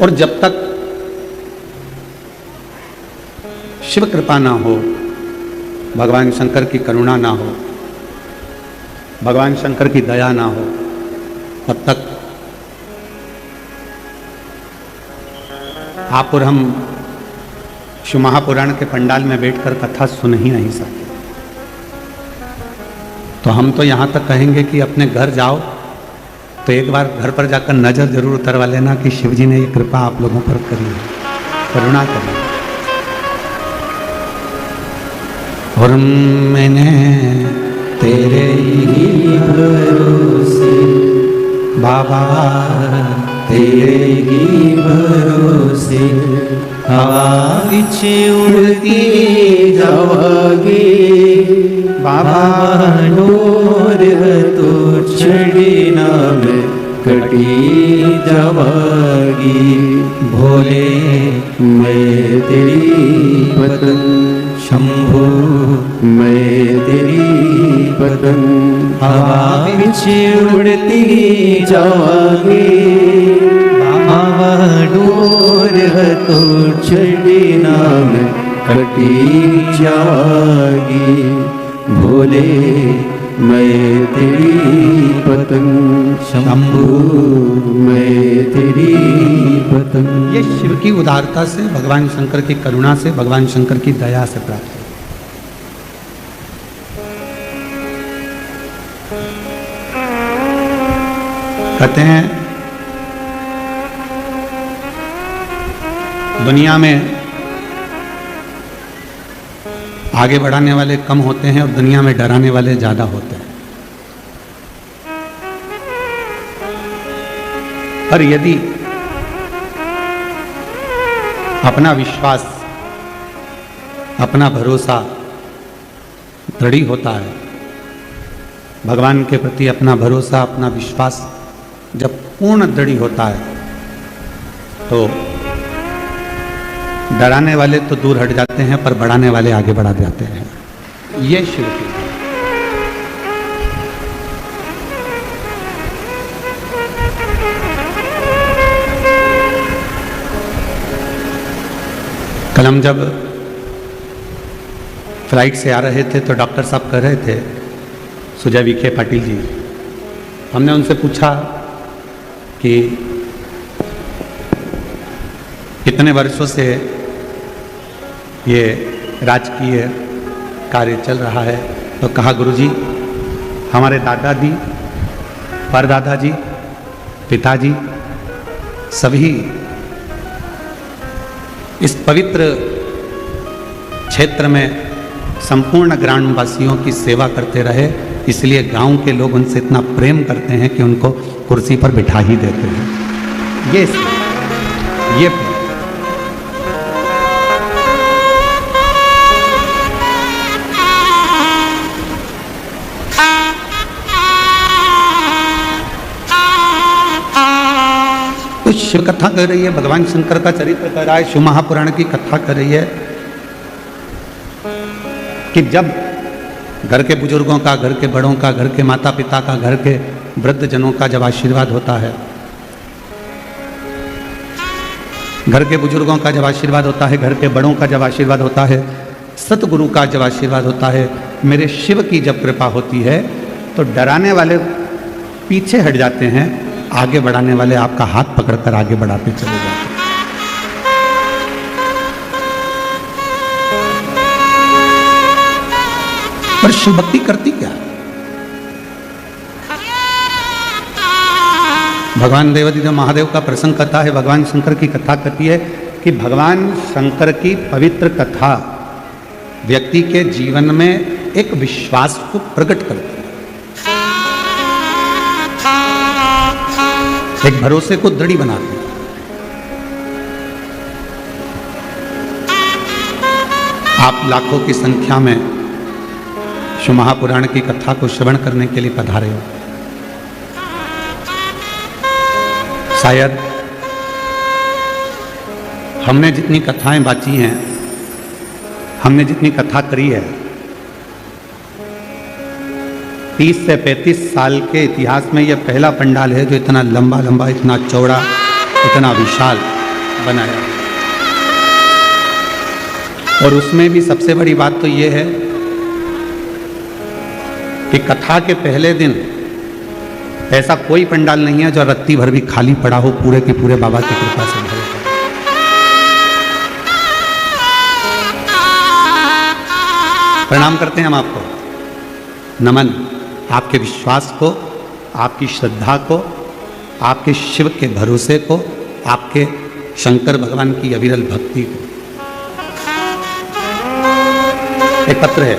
और जब तक शिव कृपा ना हो, भगवान शंकर की करुणा ना हो, भगवान शंकर की दया ना हो, तब तक आप और हम शिव महापुराण के पंडाल में बैठकर कथा सुन ही नहीं सकते। तो हम तो यहाँ तक कहेंगे कि अपने घर जाओ तो एक बार घर पर जाकर नजर जरूर उतरवा लेना कि शिव जी ने ये कृपा आप लोगों पर करी है, करुणा करी है। और मैंने तेरे ही भरोसे बाबा, तेरे ही भरोसे हवा बिच उड़ती जावागी बाबा, डोर तो छड़ी ना में कटी जावागी। भोले मैं तेरी पतंग, शंभो मैं तेरी पतंग, हवा बिच उड़ती जावागी बाबा, डोर तो छड़ी ना में कटी जावागी। भोले मैं तेरी पतंग, शंभू मैं तेरी पतंग। ये शिव की उदारता से, भगवान शंकर की करुणा से, भगवान शंकर की दया से प्राप्त है। कहते हैं दुनिया में आगे बढ़ाने वाले कम होते हैं और दुनिया में डराने वाले ज्यादा होते हैं। पर यदि अपना विश्वास, अपना भरोसा दृढ़ होता है, भगवान के प्रति अपना भरोसा, अपना विश्वास जब पूर्ण दृढ़ होता है तो डराने वाले तो दूर हट जाते हैं पर बढ़ाने वाले आगे बढ़ा जाते हैं। ये शिव की कल हम जब फ्लाइट से आ रहे थे तो डॉक्टर साहब कह रहे थे, सुजय विखे पाटिल जी, हमने उनसे पूछा कि कितने वर्षों से ये राजकीय कार्य चल रहा है। तो कहा, गुरुजी हमारे दादाजी, परदादाजी, पिताजी सभी इस पवित्र क्षेत्र में संपूर्ण ग्रामवासियों की सेवा करते रहे, इसलिए गांव के लोग उनसे इतना प्रेम करते हैं कि उनको कुर्सी पर बिठा ही देते हैं। ये कुछ शिव कथा कर रही है, भगवान शंकर का चरित्र कर रहा है, शिव महापुराण की कथा कर रही है कि जब घर के बुजुर्गों का, घर के बड़ों का, घर के माता पिता का, घर के वृद्ध जनों का जब आशीर्वाद होता है, घर के बुजुर्गों का जब आशीर्वाद होता है, घर के बड़ों का जब आशीर्वाद होता है, सतगुरु का जब आशीर्वाद होता है, मेरे शिव की जब कृपा होती है, तो डराने वाले पीछे हट जाते हैं, आगे बढ़ाने वाले आपका हाथ पकड़कर आगे बढ़ाते चले जाते हैं। पर शिव भक्ति करती क्या? भगवान देवादिदेव महादेव का प्रसंग कथा है, भगवान शंकर की कथा कहती है कि भगवान शंकर की पवित्र कथा व्यक्ति के जीवन में एक विश्वास को प्रकट करती है, एक भरोसे को दृढ़ बनाती है। आप लाखों की संख्या में शिव महापुराण की कथा को श्रवण करने के लिए पधारे हो। शायद हमने जितनी कथाएं बांची हैं, हमने जितनी कथा करी है, 30 से 35 साल के इतिहास में यह पहला पंडाल है जो इतना लंबा लंबा, इतना चौड़ा, इतना विशाल बनाया। और उसमें भी सबसे बड़ी बात तो ये है कि कथा के पहले दिन ऐसा कोई पंडाल नहीं है जो रत्ती भर भी खाली पड़ा हो, पूरे के पूरे बाबा की कृपा से भरे पड़े। प्रणाम करते हैं हम आपको, नमन आपके विश्वास को, आपकी श्रद्धा को, आपके शिव के भरोसे को, आपके शंकर भगवान की अविरल भक्ति को। एक पत्र है,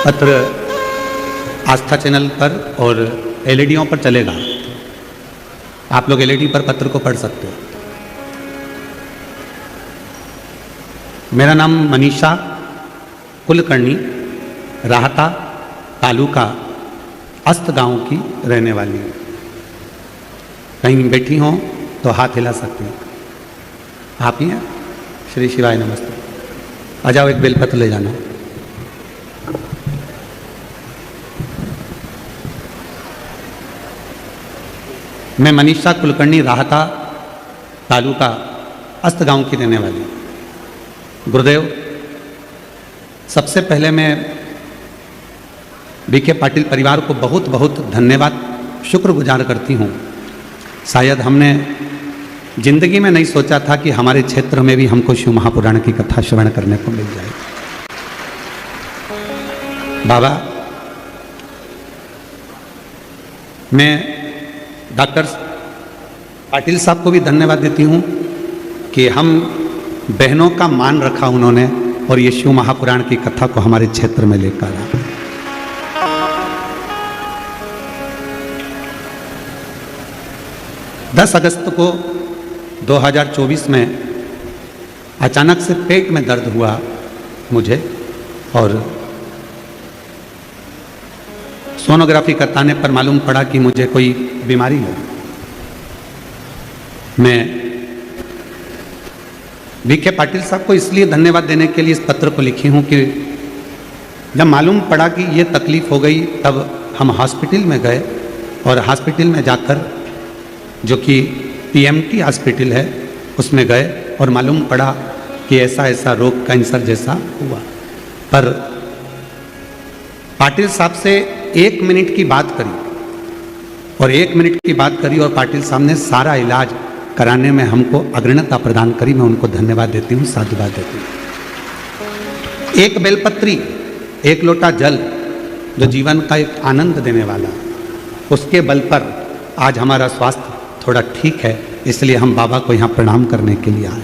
पत्र आस्था चैनल पर और एलईडीओं पर चलेगा। आप लोग एलईडी पर पत्र को पढ़ सकते हो। मेरा नाम मनीषा कुलकर्णी, राहता तालुका अस्त गांव की रहने वाली हूँ। कहीं बैठी हों तो हाथ हिला सकती हैं। आप ही हैं? श्री शिवाय नमस्ते। आ जाओ, एक बेलपत्र ले जाना। मैं मनीषा कुलकर्णी, राहता तालुका अस्त गांव की रहने वाली हूँ। गुरुदेव, सबसे पहले मैं बीके पाटिल परिवार को बहुत बहुत धन्यवाद, शुक्रगुजार करती हूँ। शायद हमने जिंदगी में नहीं सोचा था कि हमारे क्षेत्र में भी हमको शिव महापुराण की कथा श्रवण करने को मिल जाए। बाबा, मैं डॉक्टर पाटिल साहब को भी धन्यवाद देती हूँ कि हम बहनों का मान रखा उन्होंने और ये शिव महापुराण की कथा को हमारे क्षेत्र में लेकर आया। 10 अगस्त को 2024 में अचानक से पेट में दर्द हुआ मुझे, और सोनोग्राफी कराने पर मालूम पड़ा कि मुझे कोई बीमारी है। मैं बीके पाटिल साहब को इसलिए धन्यवाद देने के लिए इस पत्र को लिखी हूँ कि जब मालूम पड़ा कि ये तकलीफ़ हो गई, तब हम हॉस्पिटल में गए और हॉस्पिटल में जाकर, जो कि पीएमटी हॉस्पिटल है, उसमें गए और मालूम पड़ा कि ऐसा ऐसा रोग कैंसर जैसा हुआ। पर पाटिल साहब से 1 मिनट की बात करी और 1 मिनट की बात करी और पाटिल साहब ने सारा इलाज कराने में हमको अग्रणता प्रदान करी। मैं उनको धन्यवाद देती हूँ, साधुवाद देती हूँ। एक बेलपत्री, 1 लोटा जल, जो जीवन का एक आनंद देने वाला, उसके बल पर आज हमारा स्वास्थ्य थोड़ा ठीक है, इसलिए हम बाबा को यहाँ प्रणाम करने के लिए आए।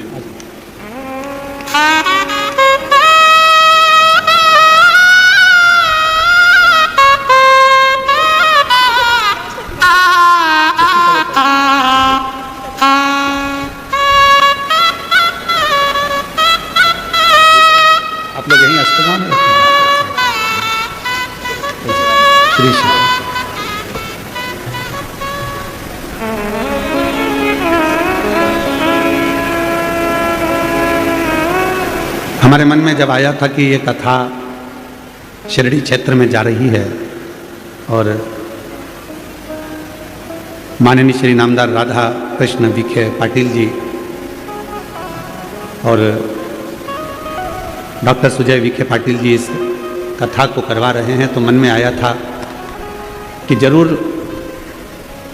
आप लोग यहीं अस्पताल में रहते हैं? श्री श्री हमारे मन में जब आया था कि ये कथा शिरडी क्षेत्र में जा रही है और माननीय श्री नामदार राधा कृष्ण विखे पाटिल जी और डॉक्टर सुजय विखे पाटिल जी इस कथा को करवा रहे हैं, तो मन में आया था कि जरूर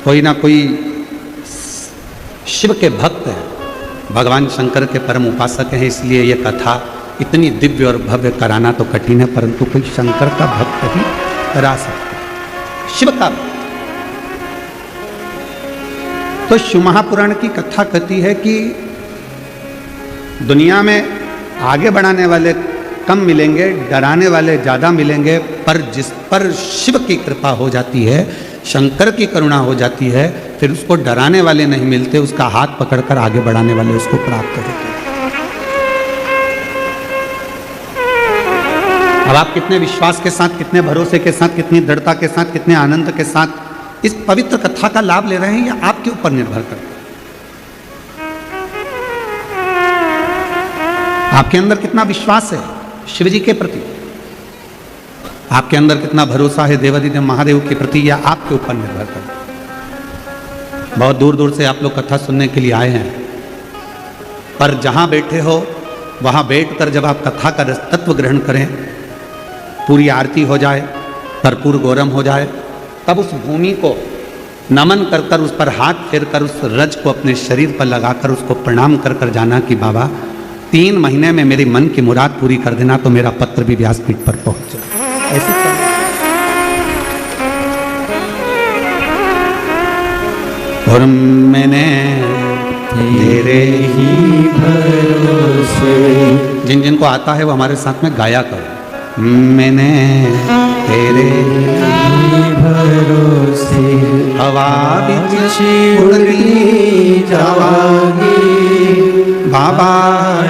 कोई ना कोई शिव के भक्त हैं, भगवान शंकर के परम उपासक हैं, इसलिए ये कथा इतनी दिव्य और भव्य कराना तो कठिन है, परंतु कोई शंकर का भक्त ही करा सकता है, शिव का भक्त। तो शिव महापुराण की कथा कहती है कि दुनिया में आगे बढ़ाने वाले कम मिलेंगे, डराने वाले ज़्यादा मिलेंगे, पर जिस पर शिव की कृपा हो जाती है, शंकर की करुणा हो जाती है, फिर उसको डराने वाले नहीं मिलते, उसका हाथ पकड़कर आगे बढ़ाने वाले उसको प्राप्त होते हैं। अब आप कितने विश्वास के साथ, कितने भरोसे के साथ, कितनी दृढ़ता के साथ, कितने आनंद के साथ इस पवित्र कथा का लाभ ले रहे हैं, यह आपके ऊपर निर्भर करता है। आपके अंदर कितना विश्वास है, शिव जी के प्रति, आपके अंदर कितना भरोसा है देवाधिदेव महादेव के प्रति, या आपके ऊपर निर्भर करता है। बहुत दूर दूर से आप लोग कथा सुनने के लिए आए हैं, पर जहां बैठे हो वहां बैठकर जब आप कथा का रस तत्व ग्रहण करें, पूरी आरती हो जाए, कर्पूर गौरम हो जाए, तब उस भूमि को नमन कर कर, उस पर हाथ फेर कर, उस रज को अपने शरीर पर लगाकर उसको प्रणाम कर कर जाना कि बाबा 3 महीने में मेरी मन की मुराद पूरी कर देना, तो मेरा पत्र भी व्यासपीठ पर पहुंच जाए। ऐसे और मैंने तेरे ही भरोसे, जिन जिनको आता है वो हमारे साथ में गाया करो। मैंने तेरे ही भरोसे हवा बिच उड़ती जावागी, बाबा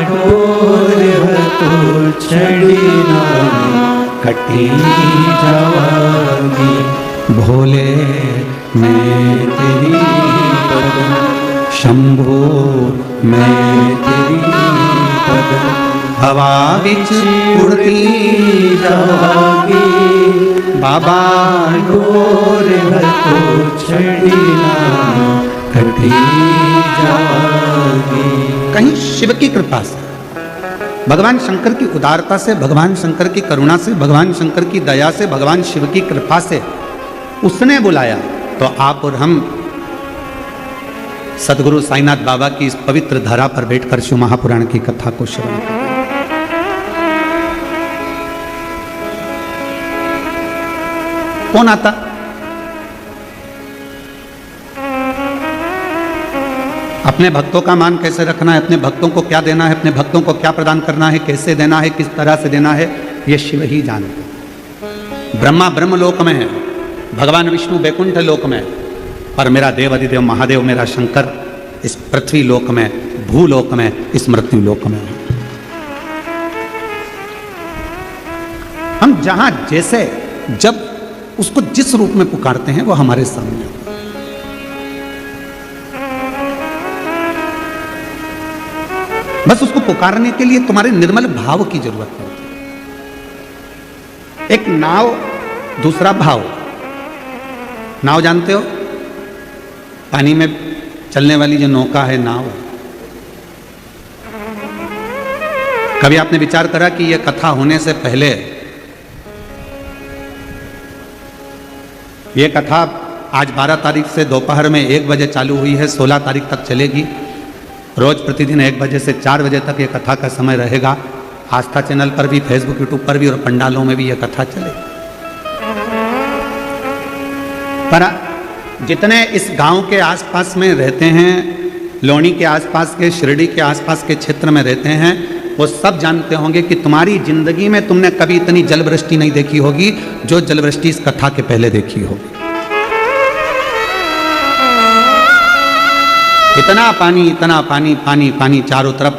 डोर तो चढ़ी ना कटी जावागी। भोले मैं तेरी पद, शंभो मैं तेरी पद, हवा बिच उड़ती जावागी, बाबा डोर तो चढ़ी ना कटी जावागी। कहीं शिव की कृपा से, भगवान शंकर की उदारता से, भगवान शंकर की करुणा से, भगवान शंकर की दया से, भगवान शिव की कृपा से उसने बुलाया, तो आप और हम सदगुरु साईनाथ बाबा की इस पवित्र धरा पर बैठकर शिव महापुराण की कथा को श्रवण करें। कौन आता? अपने भक्तों का मान कैसे रखना है, अपने भक्तों को क्या देना है, अपने भक्तों को क्या प्रदान करना है, कैसे देना है, किस तरह से देना है, ये शिव ही जानते। ब्रह्मा ब्रह्मलोक में है, भगवान विष्णु वैकुंठ लोक में, पर मेरा देव अधिदेव महादेव, मेरा शंकर इस पृथ्वी लोक में, भूलोक में, इस मृत्यु लोक में। हम जहां जैसे जब उसको जिस रूप में पुकारते हैं वो हमारे सामने होता है। बस उसको पुकारने के लिए तुम्हारे निर्मल भाव की जरूरत पड़ती है। एक नाव, दूसरा भाव। नाव जानते हो, पानी में चलने वाली जो नौका है नाव। कभी आपने विचार करा कि यह कथा होने से पहले ये कथा आज 12 तारीख से दोपहर में 1 बजे चालू हुई है, 16 तारीख तक चलेगी। रोज प्रतिदिन 1 बजे से 4 बजे तक ये कथा का समय रहेगा। आस्था चैनल पर भी, फेसबुक यूट्यूब पर भी और पंडालों में भी ये कथा चलेगी। पर जितने इस गांव के आसपास में रहते हैं, लोणी के आसपास के, शिरडी के आसपास के क्षेत्र में रहते हैं, वो सब जानते होंगे कि तुम्हारी जिंदगी में तुमने कभी इतनी जलवृष्टि नहीं देखी होगी जो जलवृष्टि इस कथा के पहले देखी होगी। इतना पानी, इतना पानी, पानी पानी चारों तरफ,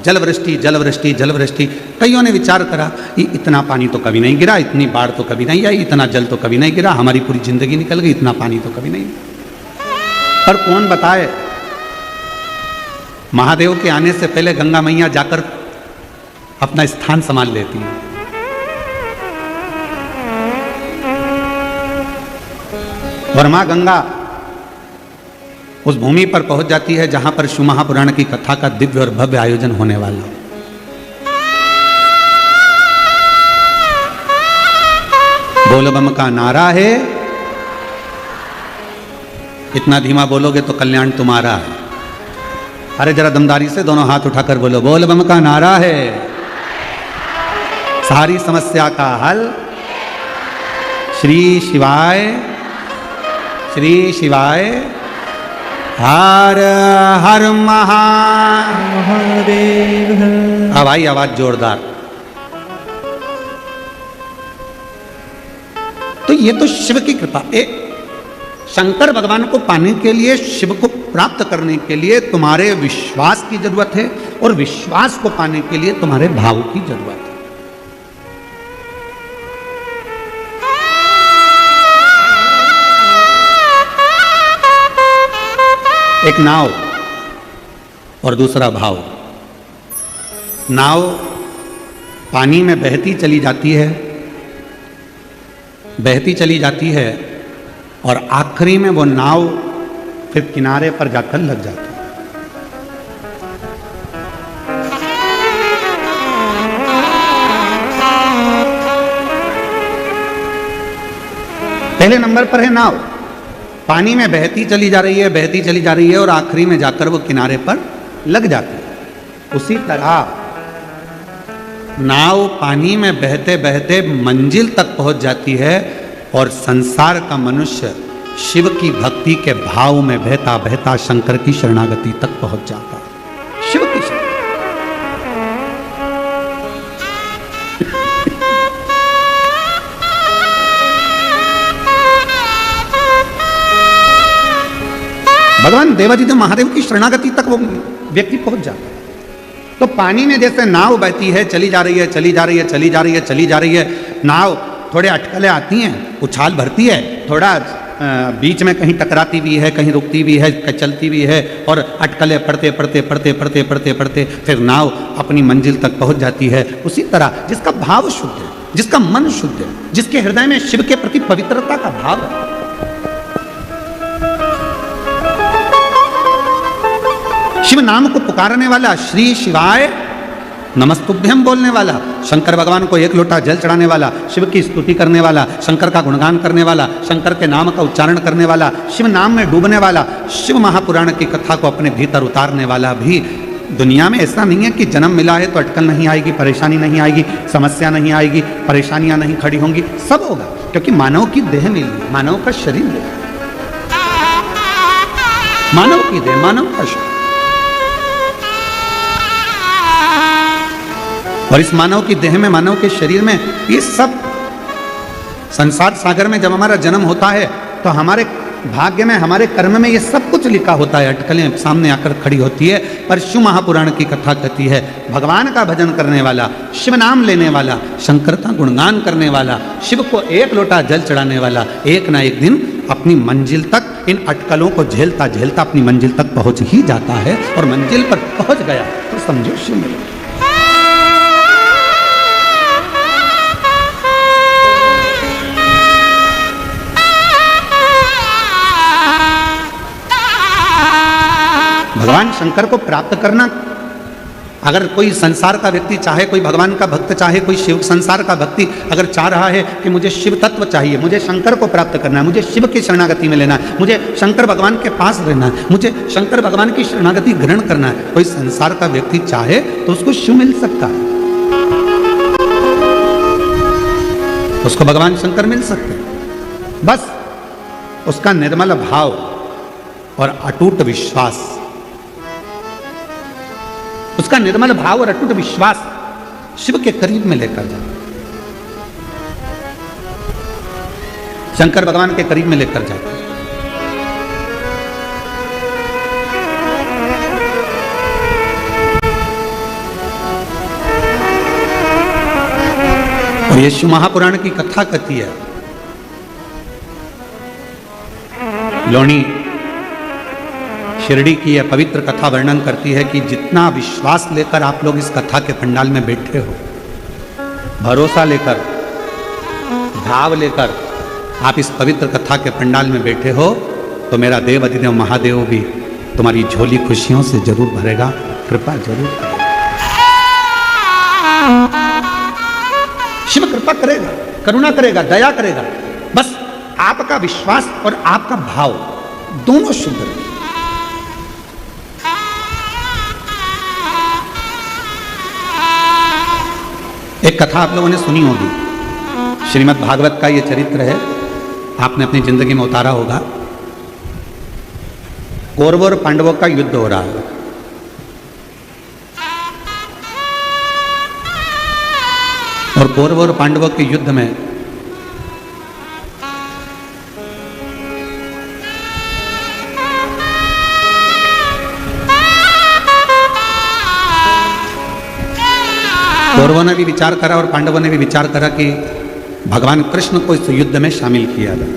जलवृष्टि जलवृष्टि जलवृष्टि। कईयों ने विचार करा कि इतना पानी तो कभी नहीं गिरा, इतनी बाढ़ तो कभी नहीं आई, इतना जल तो कभी नहीं गिरा, हमारी पूरी जिंदगी निकल गई, इतना पानी तो कभी नहीं। पर कौन बताए, महादेव के आने से पहले गंगा मैया जाकर अपना स्थान संभाल लेती है। और मां गंगा उस भूमि पर पहुंच जाती है जहां पर शिव महापुराण की कथा का दिव्य और भव्य आयोजन होने वाला है। बोल बम का नारा है, इतना धीमा बोलोगे तो कल्याण तुम्हारा है। अरे जरा दमदारी से दोनों हाथ उठाकर बोलो, बोल बम का नारा है, सारी समस्या का हल, श्री शिवाय, श्री शिवाय, हर हर महादेव। अब आई आवाज जोरदार। तो ये तो शिव की कृपा। शंकर भगवान को पाने के लिए, शिव को प्राप्त करने के लिए तुम्हारे विश्वास की जरूरत है, और विश्वास को पाने के लिए तुम्हारे भाव की जरूरत है। एक नाव और दूसरा भाव। नाव पानी में बहती चली जाती है और आखिरी में वो नाव फिर किनारे पर जाकर लग जाती है। पहले नंबर पर है नाव, पानी में बहती चली जा रही है और आखिरी में जाकर वो किनारे पर लग जाती है। उसी तरह नाव पानी में बहते बहते मंजिल तक पहुंच जाती है और संसार का मनुष्य शिव की भक्ति के भाव में बहता बहता शंकर की शरणागति तक पहुंच जाता है। शिव की भगवान देवादिदेव महादेव की शरणागति तक वो व्यक्ति पहुंच जाता है। तो पानी में जैसे नाव बहती है, चली जा रही है, नाव थोड़े अटकलें आती हैं, उछाल भरती है, थोड़ा बीच में कहीं टकराती भी है, कहीं रुकती भी है, चलती भी है, और अटकलें पढ़ते फिर नाव अपनी मंजिल तक पहुंच जाती है। उसी तरह जिसका भाव शुद्ध है, जिसका मन शुद्ध है, जिसके हृदय में शिव के प्रति पवित्रता का भाव है, शिव नाम को पुकारने वाला, श्री शिवाय नमस्तुभ्यम बोलने वाला, शंकर भगवान को एक लोटा जल चढ़ाने वाला, शिव की स्तुति करने वाला, शंकर का गुणगान करने वाला, शंकर के नाम का उच्चारण करने वाला, शिव नाम में डूबने वाला, शिव महापुराण की कथा को अपने भीतर उतारने वाला भी दुनिया में ऐसा नहीं है कि जन्म मिला है तो अटकल नहीं आएगी, परेशानी नहीं आएगी, समस्या नहीं आएगी, परेशानियां नहीं खड़ी होंगी, सब होगा, क्योंकि मानव की देह मिली, मानव का शरीर मिला, मानव की देह, मानव का शरीर। और इस मानव की देह में, मानव के शरीर में ये सब संसार सागर में जब हमारा जन्म होता है तो हमारे भाग्य में, हमारे कर्म में ये सब कुछ लिखा होता है, अटकलें सामने आकर खड़ी होती है। पर शिव महापुराण की कथा कहती है, भगवान का भजन करने वाला, शिव नाम लेने वाला, शंकर का गुणगान करने वाला, शिव को एक लोटा जल चढ़ाने वाला, एक ना एक दिन अपनी मंजिल तक इन अटकलों को झेलता झेलता अपनी मंजिल तक पहुंच ही जाता है। और मंजिल पर पहुंच गया तो समझो शिव मिल। भगवान शंकर को प्राप्त करना, अगर कोई संसार का व्यक्ति चाहे, कोई भगवान का भक्त चाहे, कोई शिव संसार का भक्ति अगर चाह रहा है कि मुझे शिव तत्व चाहिए, मुझे शंकर को प्राप्त करना है, मुझे शिव की शरणागति में लेना है, मुझे शंकर भगवान के पास रहना है, मुझे शंकर भगवान की शरणागति ग्रहण करना है, कोई संसार का व्यक्ति चाहे तो उसको शिव मिल सकता है, उसको भगवान शंकर मिल सकते हैं। बस उसका निर्मल भाव और अटूट विश्वास, उसका निर्मल भाव और अटूट विश्वास शिव के करीब में लेकर जाए, शंकर भगवान के करीब में लेकर जाए। और ये शिव महापुराण की कथा कहती है, लोणी शिरडी की यह पवित्र कथा वर्णन करती है कि जितना विश्वास लेकर आप लोग इस कथा के पंडाल में बैठे हो, भरोसा लेकर, भाव लेकर आप इस पवित्र कथा के पंडाल में बैठे हो, तो मेरा देव अधिदेव महादेव भी तुम्हारी झोली खुशियों से जरूर भरेगा, कृपा जरूर करेगा। शिव कृपा करेगा, करुणा करेगा, दया करेगा। बस आपका विश्वास और आपका भाव दोनों शुद्ध रहे। एक कथा आप लोगों ने सुनी होगी, श्रीमद् भागवत का ये चरित्र है, आपने अपनी जिंदगी में उतारा होगा। कौरवों और पांडवों का युद्ध हो रहा है। और कौरवों और पांडवों के युद्ध में कौरवों ने भी विचार करा और पांडवों ने भी विचार करा कि भगवान कृष्ण को इस युद्ध में शामिल किया जाए,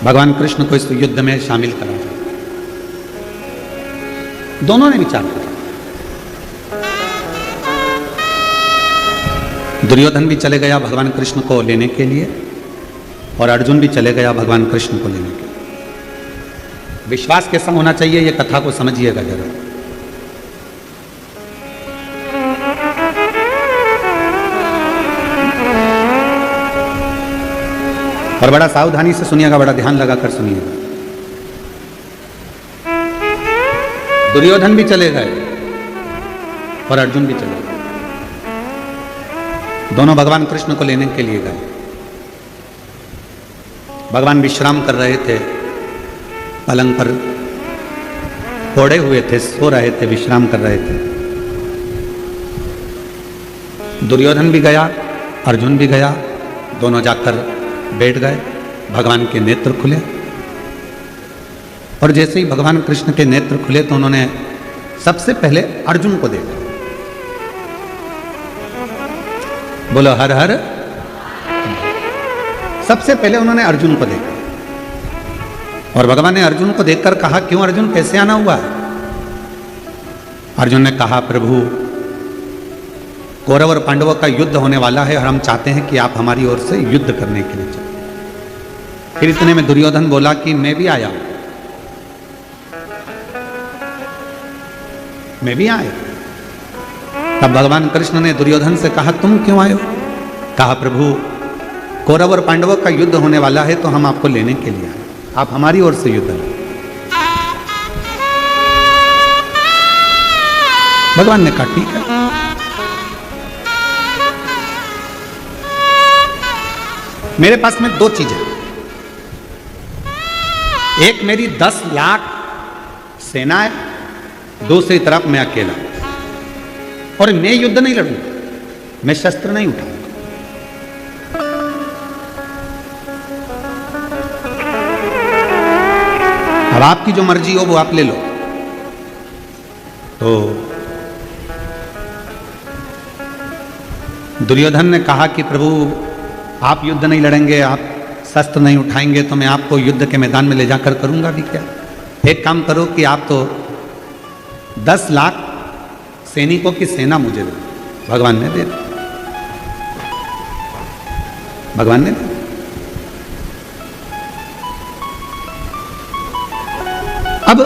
भगवान कृष्ण को इस युद्ध में शामिल करा जाए। दोनों ने विचार करा। दुर्योधन भी चले गया भगवान कृष्ण को लेने के लिए और अर्जुन भी चले गया भगवान कृष्ण को लेने के लिए। विश्वास कैसा होना चाहिए ये कथा को समझिएगा जरा। और बड़ा सावधानी से सुनिएगा, बड़ा ध्यान लगाकर सुनिएगा। दुर्योधन भी चले गए और अर्जुन भी चले गए, दोनों भगवान कृष्ण को लेने के लिए गए। भगवान विश्राम कर रहे थे, पलंग पर ओढ़े हुए थे, सो रहे थे, विश्राम कर रहे थे। दुर्योधन भी गया, अर्जुन भी गया, दोनों जाकर बैठ गए। भगवान के नेत्र खुले और जैसे ही भगवान कृष्ण के नेत्र खुले तो उन्होंने सबसे पहले अर्जुन को देखा। बोलो हर हर। सबसे पहले उन्होंने अर्जुन को देखा और भगवान ने अर्जुन को देखकर कहा, क्यों अर्जुन, कैसे आना हुआ? अर्जुन ने कहा, प्रभु कौरव और पांडवों का युद्ध होने वाला है और हम चाहते हैं कि आप हमारी ओर से युद्ध करने के लिए चलें। फिर इतने में दुर्योधन बोला कि मैं भी आया, मैं भी आया। तब भगवान कृष्ण ने दुर्योधन से कहा, तुम क्यों आए हो? कहा, प्रभु कौरव और पांडवों का युद्ध होने वाला है तो हम आपको लेने के लिए आए, आप हमारी ओर से युद्ध करें। भगवान ने कहा, ठीक है। मेरे पास में दो चीजें, एक मेरी 10 लाख सेना है, दूसरी तरफ मैं अकेला, और मैं युद्ध नहीं लड़ूंगा, मैं शस्त्र नहीं उठाऊंगा। अब आपकी जो मर्जी हो वो आप ले लो। तो दुर्योधन ने कहा कि प्रभु आप युद्ध नहीं लड़ेंगे, आप शस्त्र नहीं उठाएंगे तो मैं आपको युद्ध के मैदान में ले जाकर करूंगा भी क्या? एक काम करो कि आप तो 10 लाख सैनिकों की सेना मुझे दे। भगवान ने दे दी, भगवान ने दे। अब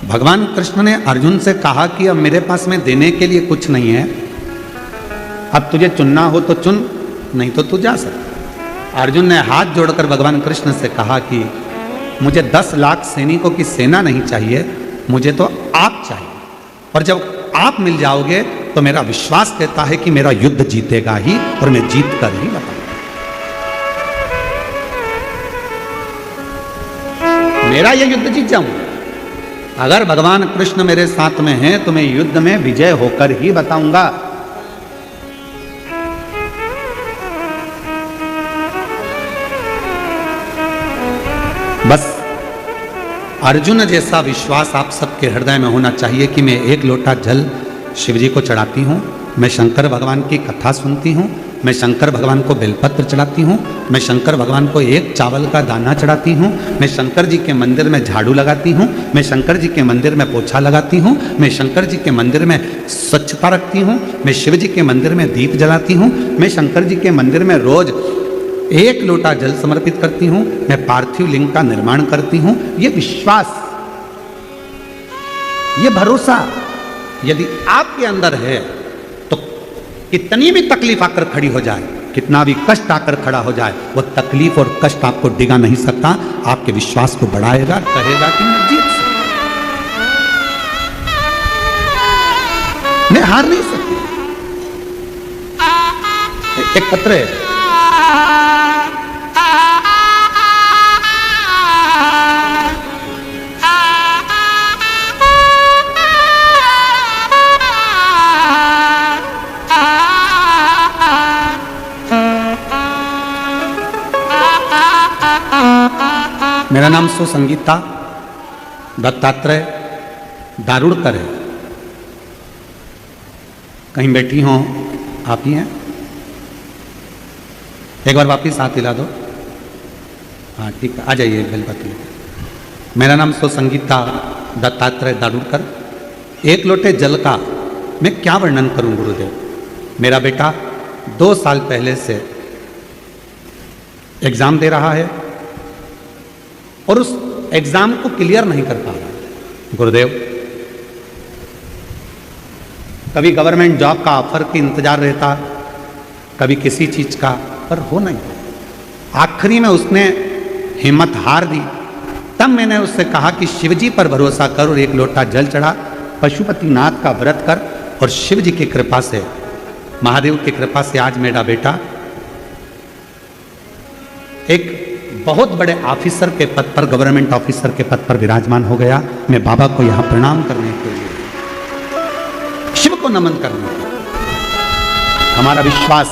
भगवान कृष्ण ने अर्जुन से कहा कि अब मेरे पास में देने के लिए कुछ नहीं है, अब तुझे चुनना हो तो चुन, नहीं तो तू जा सकता। अर्जुन ने हाथ जोड़कर भगवान कृष्ण से कहा कि मुझे 10 लाख सैनिकों की सेना नहीं चाहिए, मुझे तो आप चाहिए, और जब आप मिल जाओगे तो मेरा विश्वास कहता है कि मेरा युद्ध जीतेगा ही और मैं जीत कर ही बताऊंगा। मेरा यह युद्ध जीत जाऊंगा। अगर भगवान कृष्ण मेरे साथ में हैं तो मैं युद्ध में विजय होकर ही बताऊंगा। बस अर्जुन जैसा विश्वास आप सबके हृदय में होना चाहिए कि मैं एक लोटा जल शिव जी को चढ़ाती हूँ, मैं शंकर भगवान की कथा सुनती हूँ, मैं शंकर भगवान को बेलपत्र चढ़ाती हूँ, मैं शंकर भगवान को एक चावल का दाना चढ़ाती हूँ, मैं शंकर जी के मंदिर में झाड़ू लगाती हूँ, मैं शंकर जी के मंदिर में पोछा लगाती हूँ, मैं शंकर जी के मंदिर में स्वच्छता रखती हूँ, मैं शिव जी के मंदिर में दीप जलाती हूँ, मैं शंकर जी के मंदिर में रोज एक लोटा जल समर्पित करती हूँ, मैं पार्थिव लिंग का निर्माण करती हूँ। ये विश्वास, ये भरोसा यदि आपके अंदर है तो कितनी भी तकलीफ आकर खड़ी हो जाए, कितना भी कष्ट आकर खड़ा हो जाए, वो तकलीफ और कष्ट आपको डिगा नहीं सकता, आपके विश्वास को बढ़ाएगा, कहेगा कि मैं जीत सकता, मैं हार नहीं सकती। एक पत्र है, मेरा नाम सुसंगीता दत्तात्रेय दारुड़कर है। कहीं बैठी हो आप ही हैं? एक बार वापिस हाथ हिला दो। हाँ ठीक है, आ जाइए बेलपत्र। मेरा नाम सुसंगीता दत्तात्रेय दारुड़कर। एक लोटे जल का मैं क्या वर्णन करूं गुरुदेव। मेरा बेटा 2 साल पहले से एग्जाम दे रहा है और उस एग्जाम को क्लियर नहीं कर पा रहा। गुरुदेव, कभी गवर्नमेंट जॉब का ऑफर की इंतजार रहता, कभी किसी चीज का, पर हो नहीं। आखिरी में उसने हिम्मत हार दी। तब मैंने उससे कहा कि शिवजी पर भरोसा कर और 1 लोटा जल चढ़ा, पशुपतिनाथ का व्रत कर और शिव जी की कृपा से, महादेव की कृपा से आज मेरा बेटा एक बहुत बड़े ऑफिसर के पद पर, गवर्नमेंट ऑफिसर के पद पर विराजमान हो गया। मैं बाबा को यहां प्रणाम करने के लिए, शिव को नमन करने के लिए। हमारा विश्वास,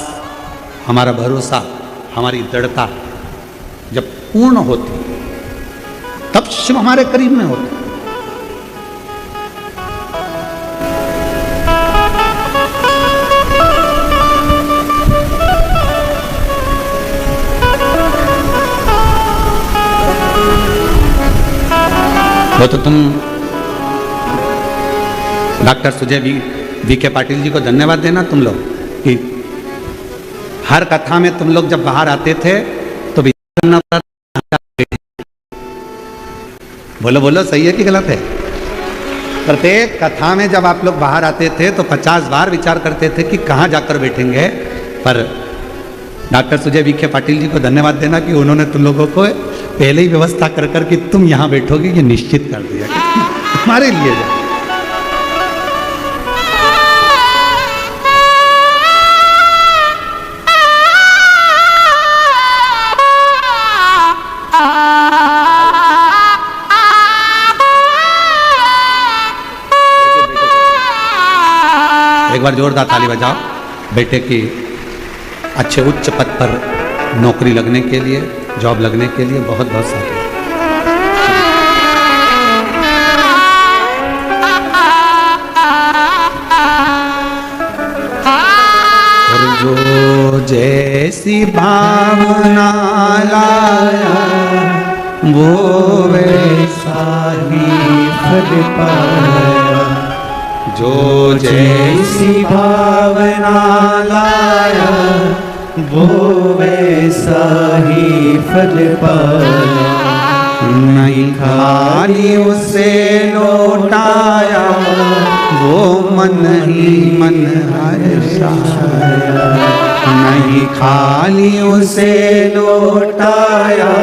हमारा भरोसा, हमारी दृढ़ता जब पूर्ण होती तब शिव हमारे करीब में होते। वो तो तुम डॉक्टर सुजय वी के पाटिल जी को धन्यवाद देना तुम लोग कि हर कथा में तुम लोग जब बाहर आते थे तो विचार करना पड़ता। बोलो बोलो, सही है कि गलत है? प्रत्येक कथा में जब आप लोग बाहर आते थे तो 50 बार विचार करते थे कि कहाँ जाकर बैठेंगे। पर डॉक्टर सुजय विखे पाटिल जी को धन्यवाद देना कि उन्होंने तुम लोगों को पहले ही व्यवस्था कर कर कि तुम यहाँ बैठोगे, ये निश्चित कर दिया कि तुम्हारे लिए जाए। एक बार जोरदार ताली बजाओ बेटे की अच्छे उच्च पद पर नौकरी लगने के लिए, जॉब लगने के लिए। बहुत बहुत सारे और जो जैसी भावना लाया वो वैसा ही फल पाया। जो जैसी भावना लाया वो वैसा ही फल पाया। नहीं खाली उसे लौटाया वो मन ही मन हर्षाया। नहीं खाली उसे लौटाया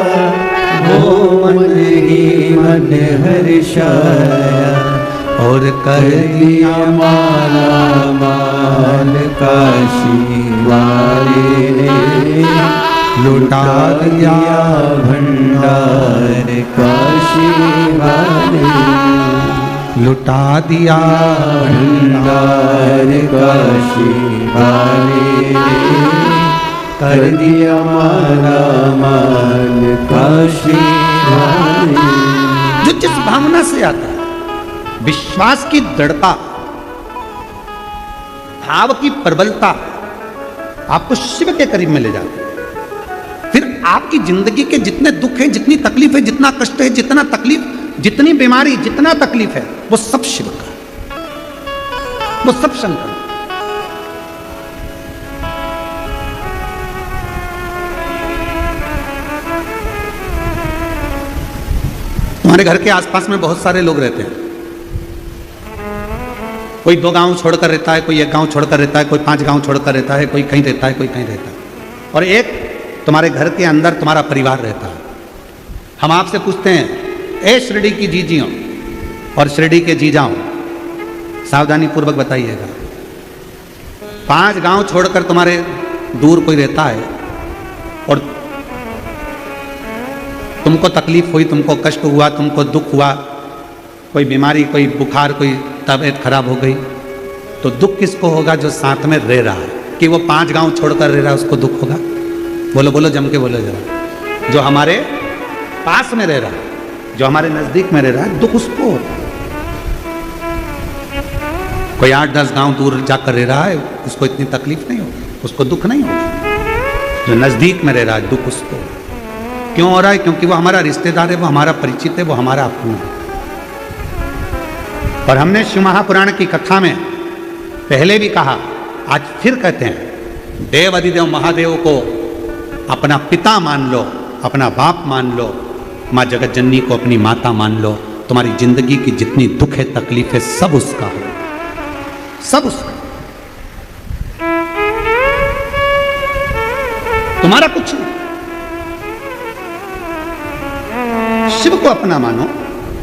वो मन ही मन हर्षाया। और कर दिया माला माल काशी वाले ने, लुटा दिया भंडार काशी वाले। लुटा दिया भंडार काशी वाले ने, कर दिया माला माल काशी वाले। जो जिस भावना से आता है, विश्वास की दृढ़ता, भाव की प्रबलता आपको शिव के करीब में ले जाती है। फिर आपकी जिंदगी के जितने दुख हैं, जितनी तकलीफ है, जितना कष्ट है, जितना तकलीफ, जितनी बीमारी, जितना तकलीफ है, वो सब शिव का, वो सब शंकर। हमारे घर के आसपास में बहुत सारे लोग रहते हैं। कोई 2 गांव छोड़कर रहता है, कोई 1 गांव छोड़कर रहता है, कोई 5 गांव छोड़कर रहता है, कोई कहीं रहता है, कोई कहीं रहता है, और एक तुम्हारे घर के अंदर तुम्हारा परिवार रहता है। हम आपसे पूछते हैं, ए शिरडी की जीजियों और शिरडी के जीजाओं, सावधानी पूर्वक बताइएगा, 5 गांव छोड़कर तुम्हारे दूर कोई रहता है और तुमको तकलीफ हुई, तुमको कष्ट हुआ, तुमको दुख हुआ, कोई बीमारी, कोई बुखार, कोई तबीयत खराब हो गई, तो दुख किसको होगा? जो साथ में रह रहा है। कि वो 5 गांव छोड़कर रह रहा है उसको दुख होगा? बोलो बोलो, जम के बोलो जरा। जो हमारे पास में रह रहा है, जो हमारे नजदीक में रह रहा है, दुख उसको होता है। कोई 8-10 गांव दूर जाकर रह रहा है, उसको इतनी तकलीफ नहीं होगी, उसको दुख नहीं होगा। जो नजदीक में रह रहा है, दुख उसको क्यों हो रहा है? क्योंकि वो हमारा रिश्तेदार है, वो हमारा परिचित है, वो हमारा अपना है। और हमने शिव महापुराण की कथा में पहले भी कहा, आज फिर कहते हैं देव अधिदेव महादेव को अपना पिता मान लो, अपना बाप मान लो, माँ जगत जननी को अपनी माता मान लो, तुम्हारी जिंदगी की जितनी दुख है, तकलीफ है, सब उसका है, सब उसका, तुम्हारा कुछ नहीं। शिव को अपना मानो,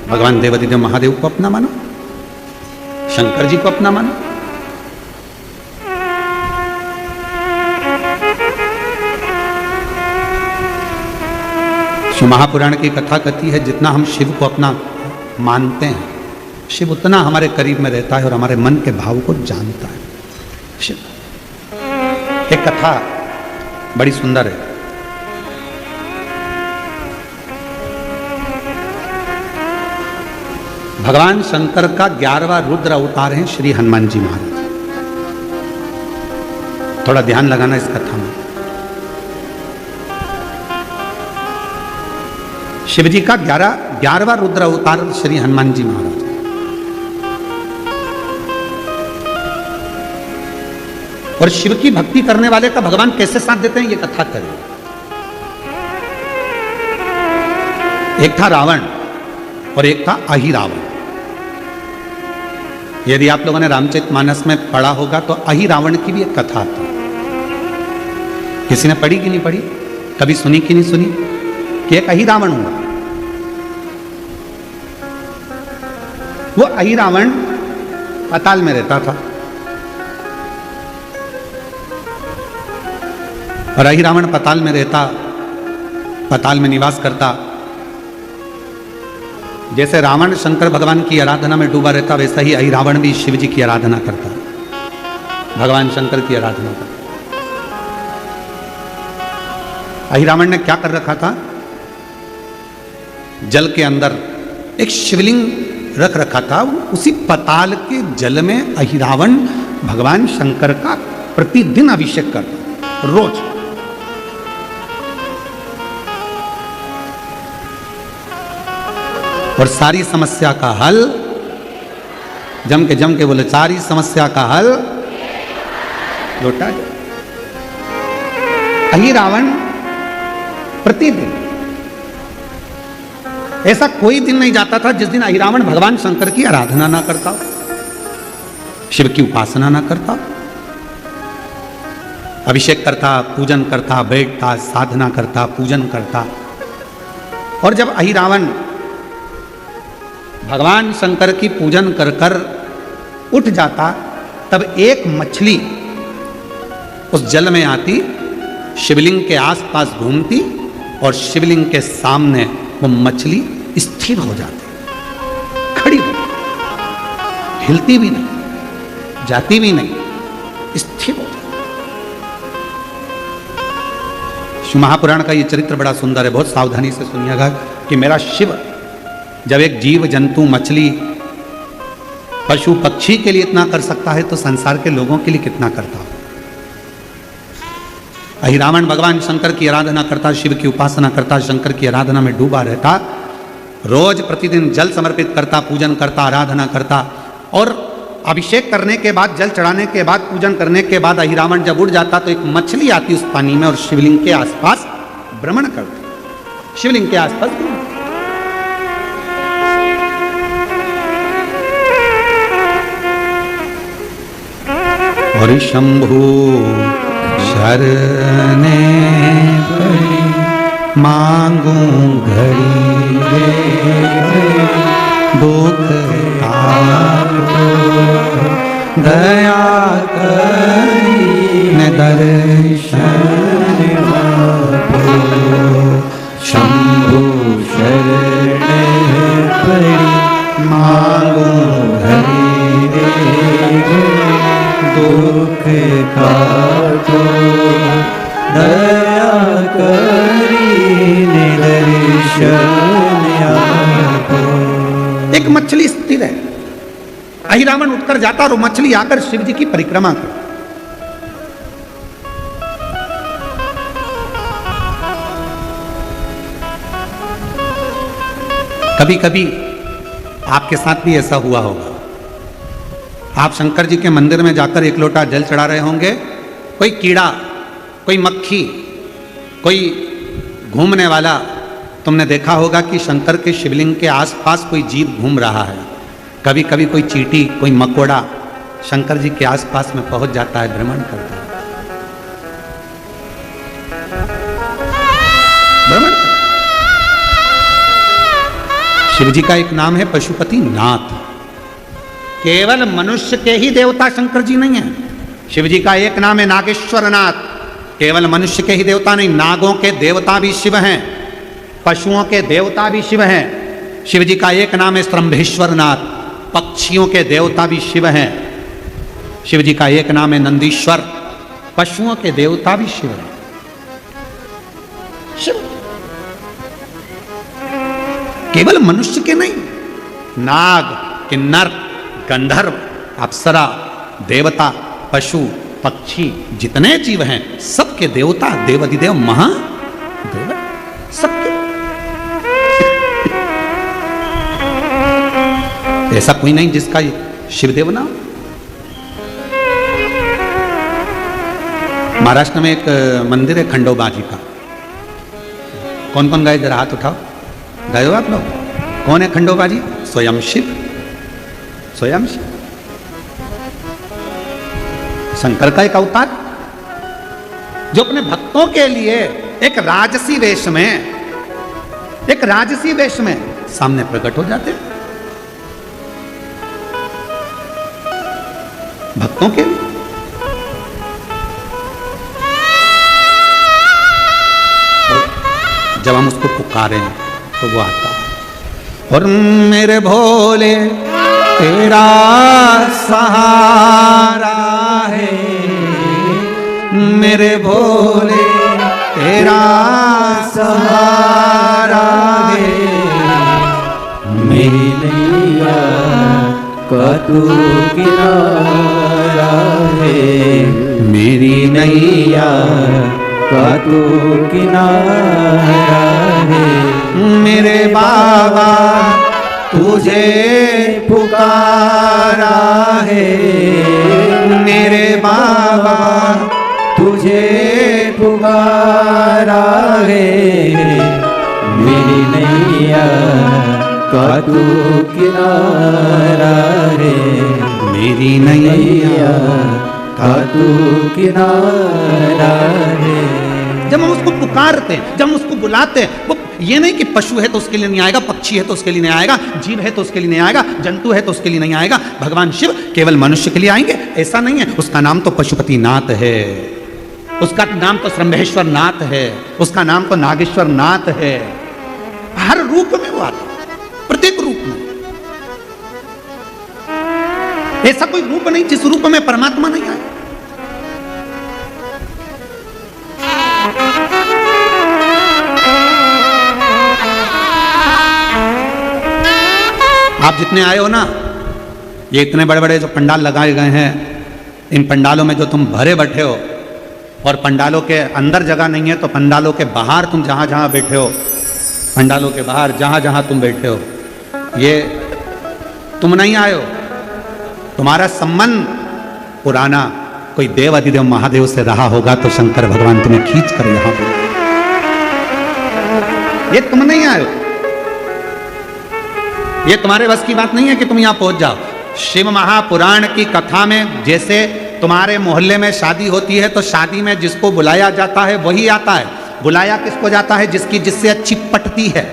भगवान देवाधिदेव महादेव को अपना मानो, शंकर जी को अपना मानो। शिव महापुराण की कथा कहती है, जितना हम शिव को अपना मानते हैं, शिव उतना हमारे करीब में रहता है और हमारे मन के भाव को जानता है। शिव, एक कथा बड़ी सुंदर है। भगवान शंकर का 11वां रुद्र अवतार है श्री हनुमान जी महाराज। थोड़ा ध्यान लगाना इस कथा में। शिव जी का 11वां रुद्र अवतार श्री हनुमान जी महाराज। और शिव की भक्ति करने वाले का भगवान कैसे साथ देते हैं, ये कथा करें। एक था रावण और एक था अहिरावण। यदि आप लोगों ने रामचरितमानस में पढ़ा होगा तो अहिरावण की भी एक कथा आती है। किसी ने पढ़ी कि नहीं पढ़ी, कभी सुनी कि नहीं सुनी, कि एक अहिरावण हुआ। वो अहिरावण पाताल में रहता था और अहिरावण पाताल में रहता, पाताल में निवास करता। जैसे रावण शंकर भगवान की आराधना में डूबा रहता, वैसा ही अहिरावण भी शिव जी की आराधना करता, भगवान शंकर की आराधना करता। अहिरावण ने क्या कर रखा था, जल के अंदर एक शिवलिंग रख रखा था। उसी पाताल के जल में अहिरावण भगवान शंकर का प्रतिदिन अभिषेक करता, रोज। और सारी समस्या का हल, जम के बोले, सारी समस्या का हल लौटा जाए। अहिरावण प्रतिदिन, ऐसा कोई दिन नहीं जाता था जिस दिन अहिरावण भगवान शंकर की आराधना ना करता, शिव की उपासना ना करता, अभिषेक करता, पूजन करता, बैठता, साधना करता, पूजन करता। और जब अहिरावण भगवान शंकर की पूजन कर कर उठ जाता, तब एक मछली उस जल में आती, शिवलिंग के आसपास घूमती और शिवलिंग के सामने वो मछली स्थिर हो जाती, खड़ी हो, हिलती भी नहीं, जाती भी नहीं, स्थिर हो जाती। शिव महापुराण का ये चरित्र बड़ा सुंदर है, बहुत सावधानी से सुनिएगा कि मेरा शिव जब एक जीव जंतु, मछली, पशु, पक्षी के लिए इतना कर सकता है तो संसार के लोगों के लिए कितना करता हो। अहिरावण भगवान शंकर की आराधना करता, शिव की उपासना करता, शंकर की आराधना में डूबा रहता, रोज प्रतिदिन जल समर्पित करता, पूजन करता, आराधना करता। और अभिषेक करने के बाद, जल चढ़ाने के बाद, पूजन करने के बाद अहिरावण जब उड़ जाता तो एक मछली आती उस पानी में और शिवलिंग के आसपास भ्रमण करती, शिवलिंग के आसपास। और शंभु शरणे पड़ी मांगू घड़ी रे, दुख ताको दया करी न दर्शन आपो। शंभु शरणे पड़ी मांगू घड़ी रे, दुख काटो दया करी दर्शन आपो। एक मछली स्थिर है, अहिरावण उठकर जाता और वो मछली आकर शिव जी की परिक्रमा कर। कभी कभी आपके साथ भी ऐसा हुआ होगा, आप शंकर जी के मंदिर में जाकर एक लोटा जल चढ़ा रहे होंगे कोई कीड़ा, कोई मक्खी, कोई घूमने वाला, तुमने देखा होगा कि शंकर के शिवलिंग के आसपास कोई जीव घूम रहा है। कभी कभी कोई चींटी, कोई मकोड़ा शंकर जी के आसपास में पहुंच जाता है, भ्रमण करता है, भ्रमण करता है। शिव जी का एक नाम है पशुपति नाथ। केवल मनुष्य के ही देवता शंकर जी नहीं है। शिव जी का एक नाम है नागेश्वर नाथ। केवल मनुष्य के ही देवता नहीं, नागों के देवता भी शिव हैं, पशुओं के देवता भी शिव हैं। शिव जी का एक नाम है स्तंभेश्वर नाथ। पक्षियों के देवता भी शिव हैं। शिव जी का एक नाम है नंदीश्वर। पशुओं के देवता भी शिव हैं। शिव केवल मनुष्य के नहीं, नाग, किन्नर, गंधर्व, अप्सरा, देवता, पशु, पक्षी, जितने जीव हैं सबके देवता देवाधिदेव महादेव, सबके। ऐसा कोई नहीं जिसका शिवदेव ना। महाराष्ट्र में एक मंदिर है खंडोबा जी का। कौन कौन गए, जरा हाथ उठाओ। गए हो आप लोग? कौन है खंडोबा जी? स्वयं शिव, स्वयं शिव, शंकर का एक अवतार, जो अपने भक्तों के लिए एक राजसी वेश में, एक राजसी वेश में सामने प्रकट हो जाते हैं भक्तों के लिए। जब हम उसको पुकारे तो वो आता है। और मेरे भोले तेरा सहारा है, मेरे भोले तेरा सहारा है, मेरी नैया का तू किनारा है, मेरी नैया का तू किनारा है। मेरे बाबा तुझे पुकारा है, मेरे बाबा तुझे पुकारा है, मेरी नैया का तू किनारा है, मेरी नैया का तू किनारा है। जब हम उसको पुकारते हैं, जब हम उसको बुलाते हैं, वो ये नहीं कि पशु है तो उसके लिए नहीं आएगा, पक्षी है तो उसके लिए नहीं आएगा, जीव है तो उसके लिए नहीं आएगा, जंतु है तो उसके लिए नहीं आएगा। भगवान शिव केवल मनुष्य के लिए आएंगे ऐसा नहीं है। उसका नाम तो पशुपति नाथ है, उसका नाम तो स्तंभेश्वर नाथ है, उसका नाम तो नागेश्वर नाथ है। हर रूप में वो आता है, प्रत्येक रूप में। ऐसा कोई रूप नहीं जिस रूप में परमात्मा नहीं आए। आप जितने आए हो ना, ये इतने बड़े बड़े जो पंडाल लगाए गए हैं, इन पंडालों में जो तुम भरे बैठे हो, और पंडालों के अंदर जगह नहीं है तो पंडालों के बाहर तुम जहां जहां बैठे हो, पंडालों के बाहर जहां जहां तुम बैठे हो, ये तुम नहीं आए हो। तुम्हारा संबंध पुराना कोई देव अधिदेव महादेव से रहा होगा तो शंकर भगवान तुम्हें खींच कर यहां पे, ये तुम नहीं आए हो। ये तुम्हारे बस की बात नहीं है कि तुम यहां पहुंच जाओ। शिव महापुराण की कथा में जैसे तुम्हारे मोहल्ले में शादी होती है तो शादी में जिसको बुलाया जाता है वही आता है। बुलाया किसको जाता है? जिसकी जिससे अच्छी पटती है,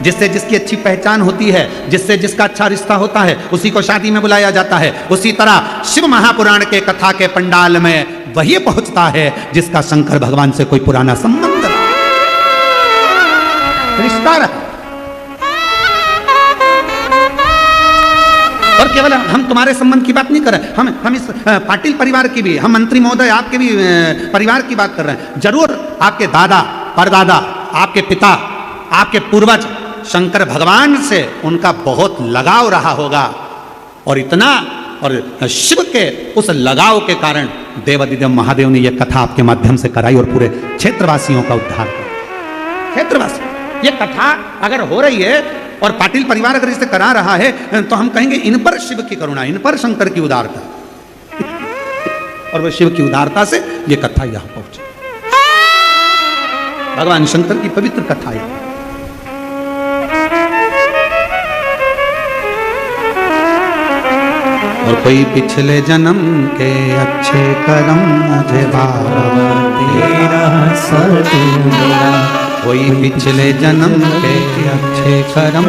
जिससे जिसकी अच्छी पहचान होती है, जिससे जिसका अच्छा रिश्ता होता है, उसी को शादी में बुलाया जाता है। उसी तरह शिव महापुराण के कथा के पंडाल में वही पहुंचता है जिसका शंकर भगवान से कोई पुराना संबंध रिश्ता रहा। और केवल हम तुम्हारे संबंध की बात नहीं कर रहे, हम इस पाटिल परिवार की भी, हम मंत्री महोदय आपके भी परिवार की बात कर रहे हैं। जरूर आपके दादा, परदादा, आपके पिता, आपके पूर्वज शंकर भगवान से उनका बहुत लगाव रहा होगा, और इतना, और शिव के उस लगाव के कारण देवाधिदेव महादेव ने यह कथा आपके माध्यम से कराई और पूरे क्षेत्रवासियों का उद्धार किया। क्षेत्रवासी, ये कथा अगर हो रही है और पाटिल परिवार अगर इसे करा रहा है तो हम कहेंगे इन पर शिव की करुणा, इन पर शंकर की उदारता। और वह शिव की उदारता से ये कथा यहां पहुंची। भगवान शंकर की पवित्र कथा है। और कोई पिछले जन्म के अच्छे कर्म मुझे बाबा तेरा साथ मिला, कोई पिछले जन्म के अच्छे कर्म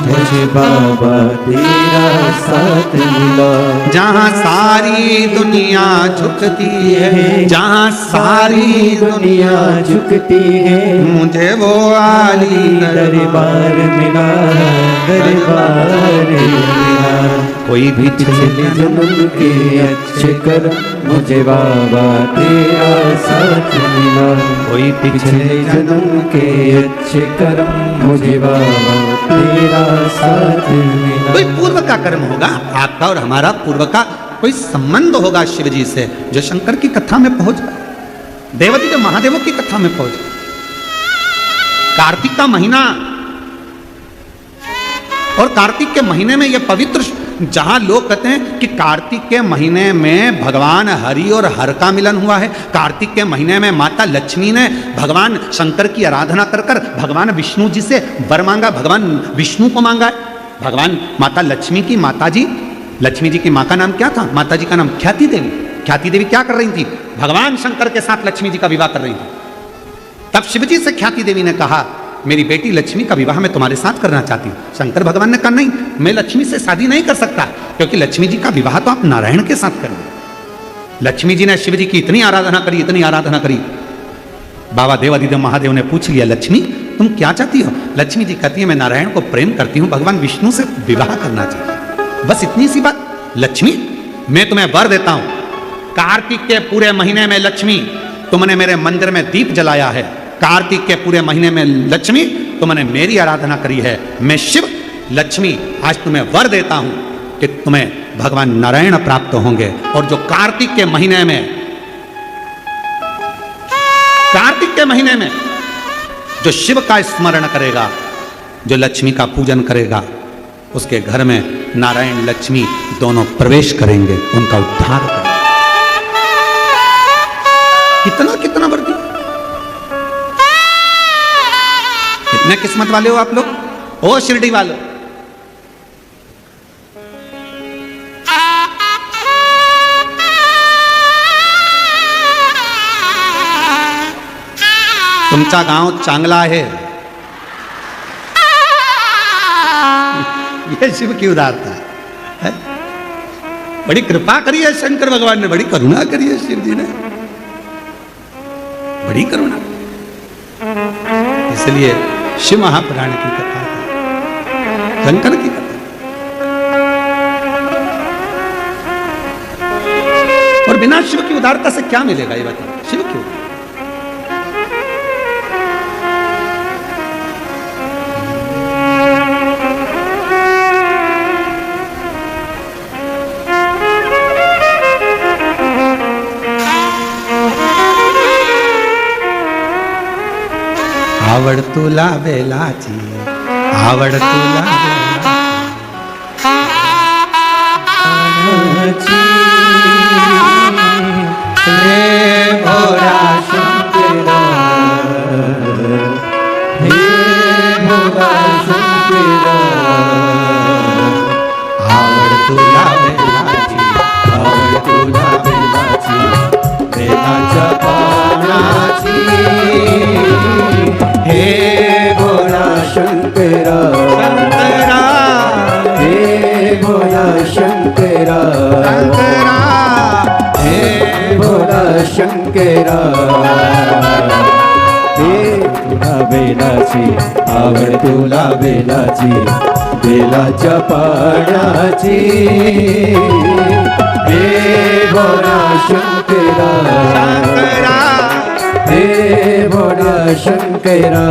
मुझे बाबा तेरा साथ मिला। जहाँ सारी दुनिया झुकती है, जहाँ सारी दुनिया झुकती है, मुझे वो आली दरबार मिला, दरबार मिला। कोई पिछले जन्म के अच्छे कर्म मुझे बाबा तेरा साथ मिला, कोई पिछले जन्म के अच्छे कर्म मुझे बाबा तेरा साथ मिला। कोई पूर्व का कर्म होगा, आपका और हमारा पूर्व का कोई संबंध होगा शिव जी से, जो शंकर की कथा में पहुंच गए, देवती के महादेवों की कथा में पहुंच गए। कार्तिक का महीना, और कार्तिक के महीने में यह पवित्र, जहां लोग कहते हैं कि कार्तिक के महीने में भगवान हरि और हर का मिलन हुआ है, कार्तिक के महीने में माता लक्ष्मी ने भगवान शंकर की आराधना कर कर भगवान विष्णु जी से वर मांगा, भगवान विष्णु को मांगा है। भगवान माता लक्ष्मी की माता जी, लक्ष्मी जी की माँ का नाम क्या था? माता जी का नाम ख्याति देवी। ख्याति देवी क्या कर रही थी? भगवान शंकर के साथ लक्ष्मी जी का विवाह कर रही थी। तब शिव जी से ख्याति देवी ने कहा, मेरी बेटी लक्ष्मी का विवाह मैं तुम्हारे साथ करना चाहती हूँ। शंकर भगवान ने कहा, नहीं, मैं लक्ष्मी से शादी नहीं कर सकता, क्योंकि लक्ष्मी जी का विवाह तो आप नारायण के साथ करेंगे। लक्ष्मी जी ने शिव जी की इतनी आराधना करी, इतनी आराधना करी, बाबा देवादिदेव महादेव ने पूछ लिया, लक्ष्मी तुम क्या चाहती हो? लक्ष्मी जी कहती है, मैं नारायण को प्रेम करती हूँ, भगवान विष्णु से विवाह करना चाहती हूँ। बस इतनी सी बात। लक्ष्मी मैं तुम्हें वर देता हूँ, कार्तिक के पूरे महीने में लक्ष्मी तुमने मेरे मंदिर में दीप जलाया है, कार्तिक के पूरे महीने में लक्ष्मी तुमने मेरी आराधना करी है, मैं शिव लक्ष्मी आज तुम्हें वर देता हूं कि तुम्हें भगवान नारायण प्राप्त होंगे। और जो कार्तिक के महीने में, कार्तिक के महीने में जो शिव का स्मरण करेगा, जो लक्ष्मी का पूजन करेगा, उसके घर में नारायण लक्ष्मी दोनों प्रवेश करेंगे, उनका उद्धार करेंगे। कितना कितना वर दिया। कितने किस्मत वाले हो आप लोग, ओ शिरडी वालों। तुमचा गांव चांगला है, यह शिव की उदारता है। बड़ी कृपा करी है शंकर भगवान ने, बड़ी करुणा करी है शिव जी ने, बड़ी करुणा। इसलिए शिव महापुराण की कथा है, शंकर की कथा। और बिना शिव की उदारता से क्या मिलेगा ये बताओ? शिव क्यों? आवड़ तुला बेलाची, आवड़ तुला बेलाची, हे भोला शंकरा, हे भोला शंकरा। आवड़ तुला बेलाची, आवड़ तुला बेलाची, बेलाचा पानाची, हे भोला शंकरा, शंकरा, हे भोला शंकरा, शंकरा, हे भोला शंकरा। हे तुला बेलाची, आवड तुला बेलाची, बेलाच्या पाण्याची, हे भोला शंकरा, शंकरा, हे भोला शंकरा।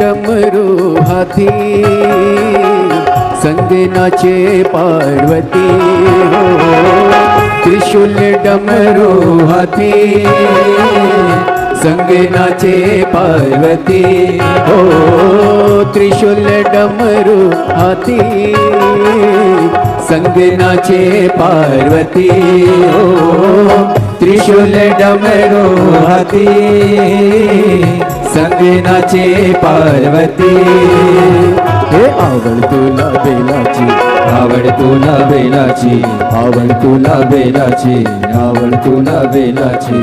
डमरू हाथी संग नाचे पार्वती हो। त्रिशूल डमरू हाथी संग नाचे पार्वती हो। त्रिशूल डमरू हाथी संग नाचे पार्वती हो। त्रिशूल डमरू हाथी संग नाचे पार्वती। हे आवड तुला बेलाची, आवड तुला बेलाची, आवड तुला बेलाची, आवड तुला बेलाची,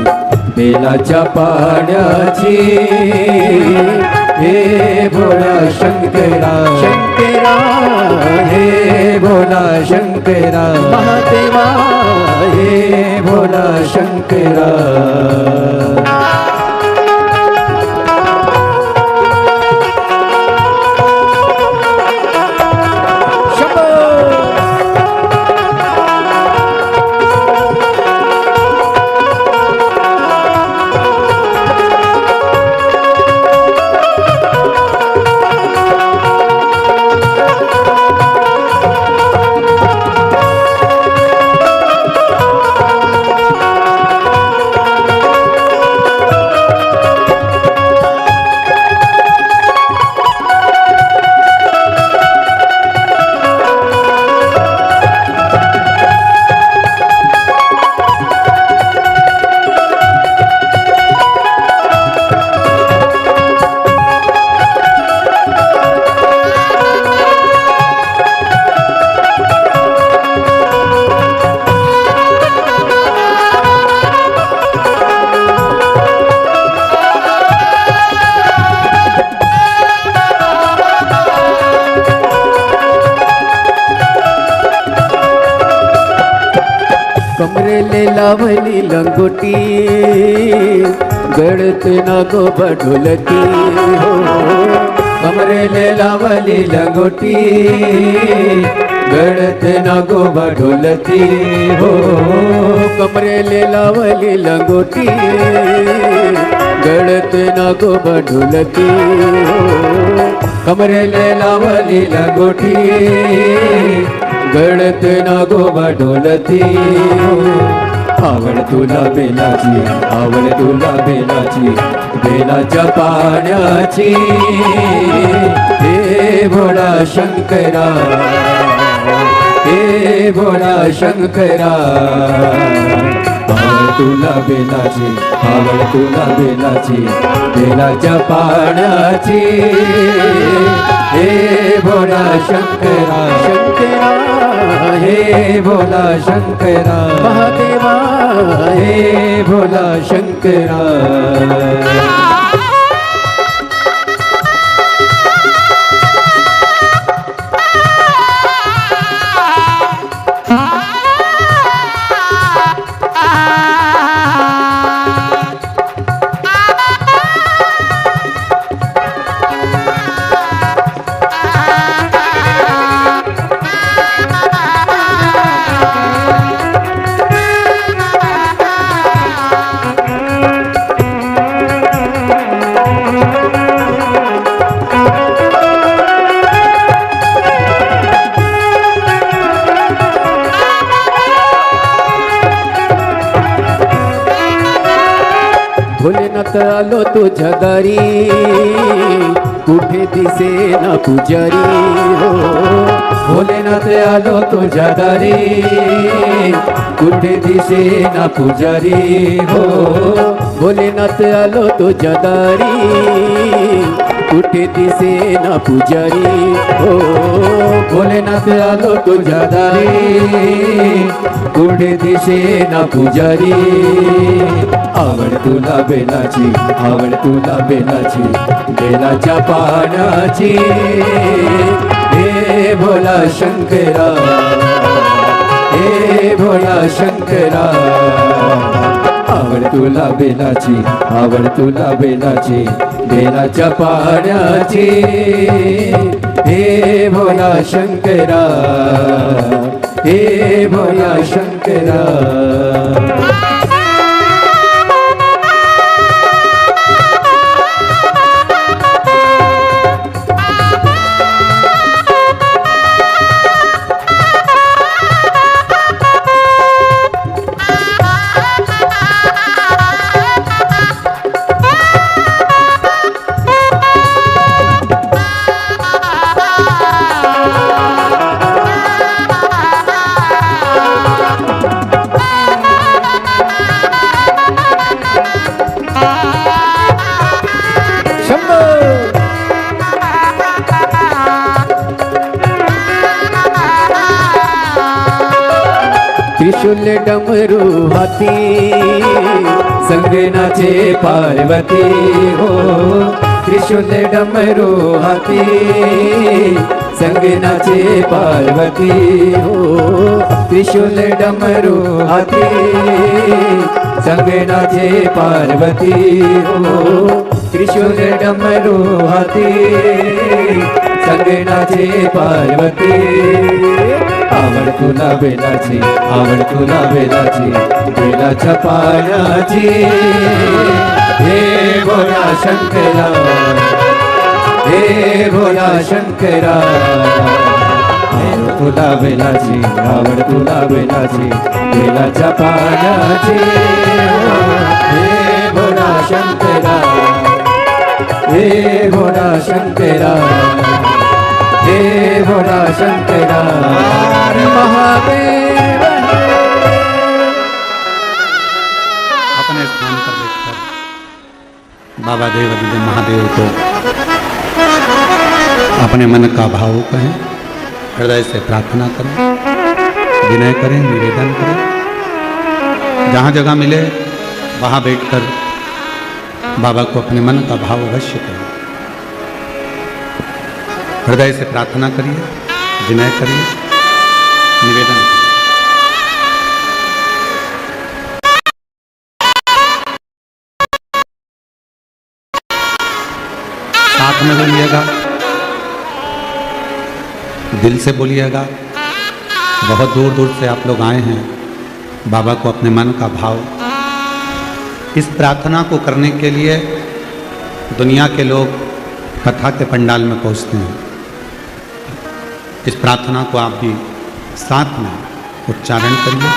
बेलाच्या पाण्याची। हे भोळा शंकरा शंकरा, हे भोला शंकरा महादेवा, हे भोला शंकरा। कमरेले लावली लंगोटी गळत नागो ढोलकी हो। कमरेले लावली लंगोटी गळत नागो ढोलकी हो। कमरेले लावली लंगोटी गळत नागो ढोलकी हो। कमरेले लावली लंगोटी गळत नागोबा ढोलती हो। आवड तुला बेलाची, आवड तुला बेलाची, बेलाच्या पाण्याची। हे भोळा शंकरा, हे भोळा शंकरा, आवड तुला बेलाची, आवड तुला बेलाची, बेलाच्या पाण्याची। हे भोला शंकरा शंकरा, हे भोला शंकरा महादेवा, हे भोला शंकरा। भोलेनाथ आलो तुझ्या दारी, कुठे दिसे ना पुजारी हो। भोलेनाथ आलो तुझ्या दारी, कुठे दिसे ना पुजारी हो। भोलेनाथ आलो तुझ्या दारी, कुठे दिसे ना पुजारी हो। भोलेनाथ आलो तुझ्या दारी, कुठे दिसे ना पुजारी। आवड तुला बेलाची, आवड तुला बेलाची, बेलाच्या पाण्याची। हे भोला शंकरा, हे भोला शंकरा, आवड तुला बेलाची, आवड तुला बेलाची, बेलाच्या पाण्याची। हे भोला शंकरा, हे भोला शंकरा। त्रिशूल डमरू हाथी संग नाचे पार्वती हो। त्रिशूल डमरू हाथी संग नाचे पार्वती हो। त्रिशूल डमरू हाथी संग नाचे पार्वती हो। त्रिशूल डमरू हाथी संग नाचे पार्वती। आवड तुला बेलाची, आवड तुला बेलाची, बेलाच्या पायाची हे भोला शंकरा, हे भोला शंकरा। आवड तुला बेलाची, आवड तुला बेलाची, बेलाच्या पायाची हे भोला शंकरा, हे भोला शंकरा, हे भोला शंकरा महादेव। अपने स्थान पर बैठकर बाबा देवादिदेव महादेव को अपने मन का भाव कहें, हृदय से प्रार्थना करें, विनय करें, निवेदन करें। जहाँ जगह मिले वहाँ बैठकर बाबा को अपने मन का भाव अवश्य करें। हृदय से प्रार्थना करिए, विनय करिए, निवेदन करिए। साथ में बोलिएगा, दिल से बोलिएगा। बहुत दूर दूर से आप लोग आए हैं बाबा को अपने मन का भाव। इस प्रार्थना को करने के लिए दुनिया के लोग कथा के पंडाल में पहुंचते हैं। इस प्रार्थना को आप भी साथ में उच्चारण करिए।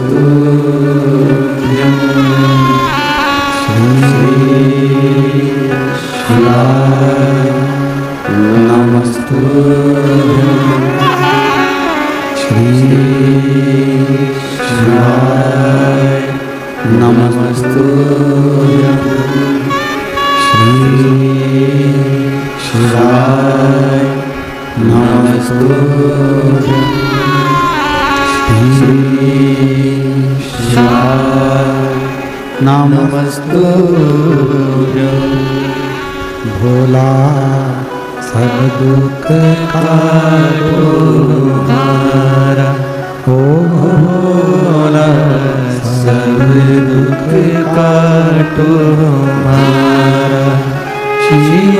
नमस्तुभ्यं श्री शिवाय नमस्तुभ्यं श्री शिवाय नमस्तुभ्यं नमस्तुभ्यं भोला सब दुख काटो हमारा। ओ भोला सब दुख काटो हमारा। शिव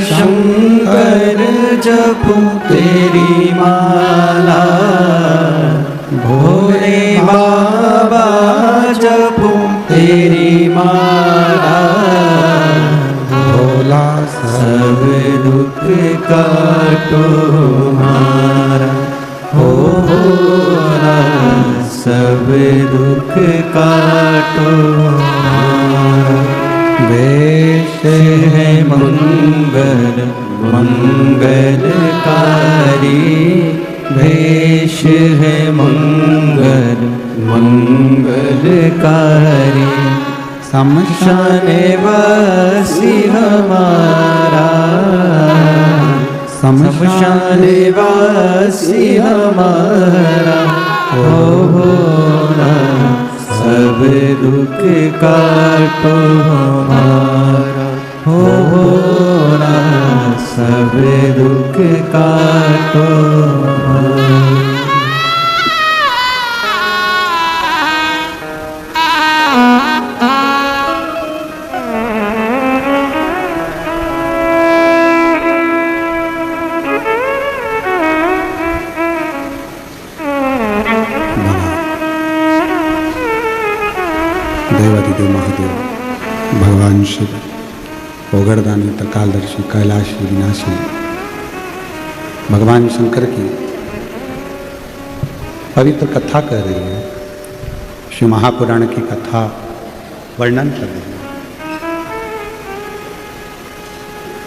शंकर जपो तेरी माला, भोले बाबा जपो तेरी माला। भोला सब दुख काटो हमारा। हो भोला सब दुख काटो हमारा। वेश है मंगल मंगलकारी, वेश है मंगल मंगलकारी। शमशानवासी हमारा, शमशानवासी हमारा। हो भोला सब दुख काटो हमारा। हो भोला सब दुख काटो हमारा। देवादिदेव महादेव भगवान शिव ओगरदानी त्रिकालदर्शी कैलाशी विनाशी भगवान शंकर की पवित्र कथा कर रही है, श्री महापुराण की कथा वर्णन कर रही है।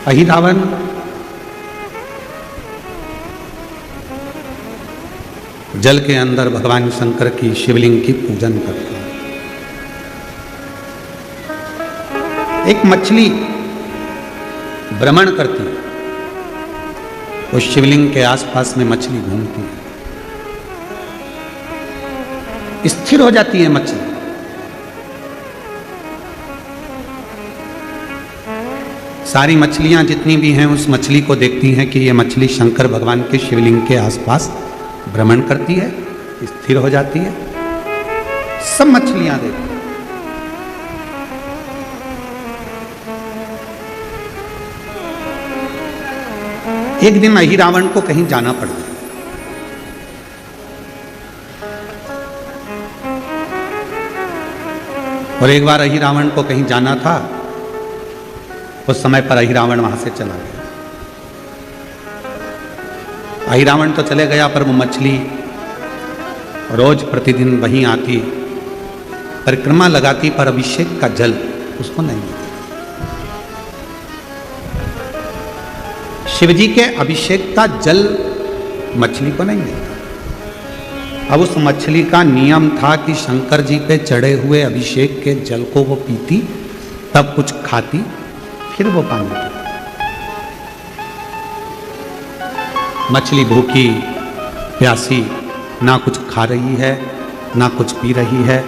अहिरावण जल के अंदर भगवान शंकर की शिवलिंग की पूजन करते हैं। एक मछली भ्रमण करती है, उस शिवलिंग के आसपास में मछली घूमती है, स्थिर हो जाती है मछली। सारी मछलियां जितनी भी हैं उस मछली को देखती हैं कि ये मछली शंकर भगवान के शिवलिंग के आसपास भ्रमण करती है, स्थिर हो जाती है। सब मछलियां देखती हैं। एक दिन अहिरावण को कहीं जाना पड़ गया। और एक बार अहिरावण को कहीं जाना था, उस समय पर अहिरावण वहां से चला गया। अहिरावण तो चले गया, पर वो मछली रोज प्रतिदिन वहीं आती, परिक्रमा लगाती, पर अभिषेक का जल उसको नहीं मिलता। शिवजी के अभिषेक का जल मछली को नहीं मिलता। अब उस मछली का नियम था कि शंकर जी पे चढ़े हुए अभिषेक के जल को वो पीती, तब कुछ खाती, फिर वो पानी पीती। मछली भूखी प्यासी ना कुछ खा रही है ना कुछ पी रही है,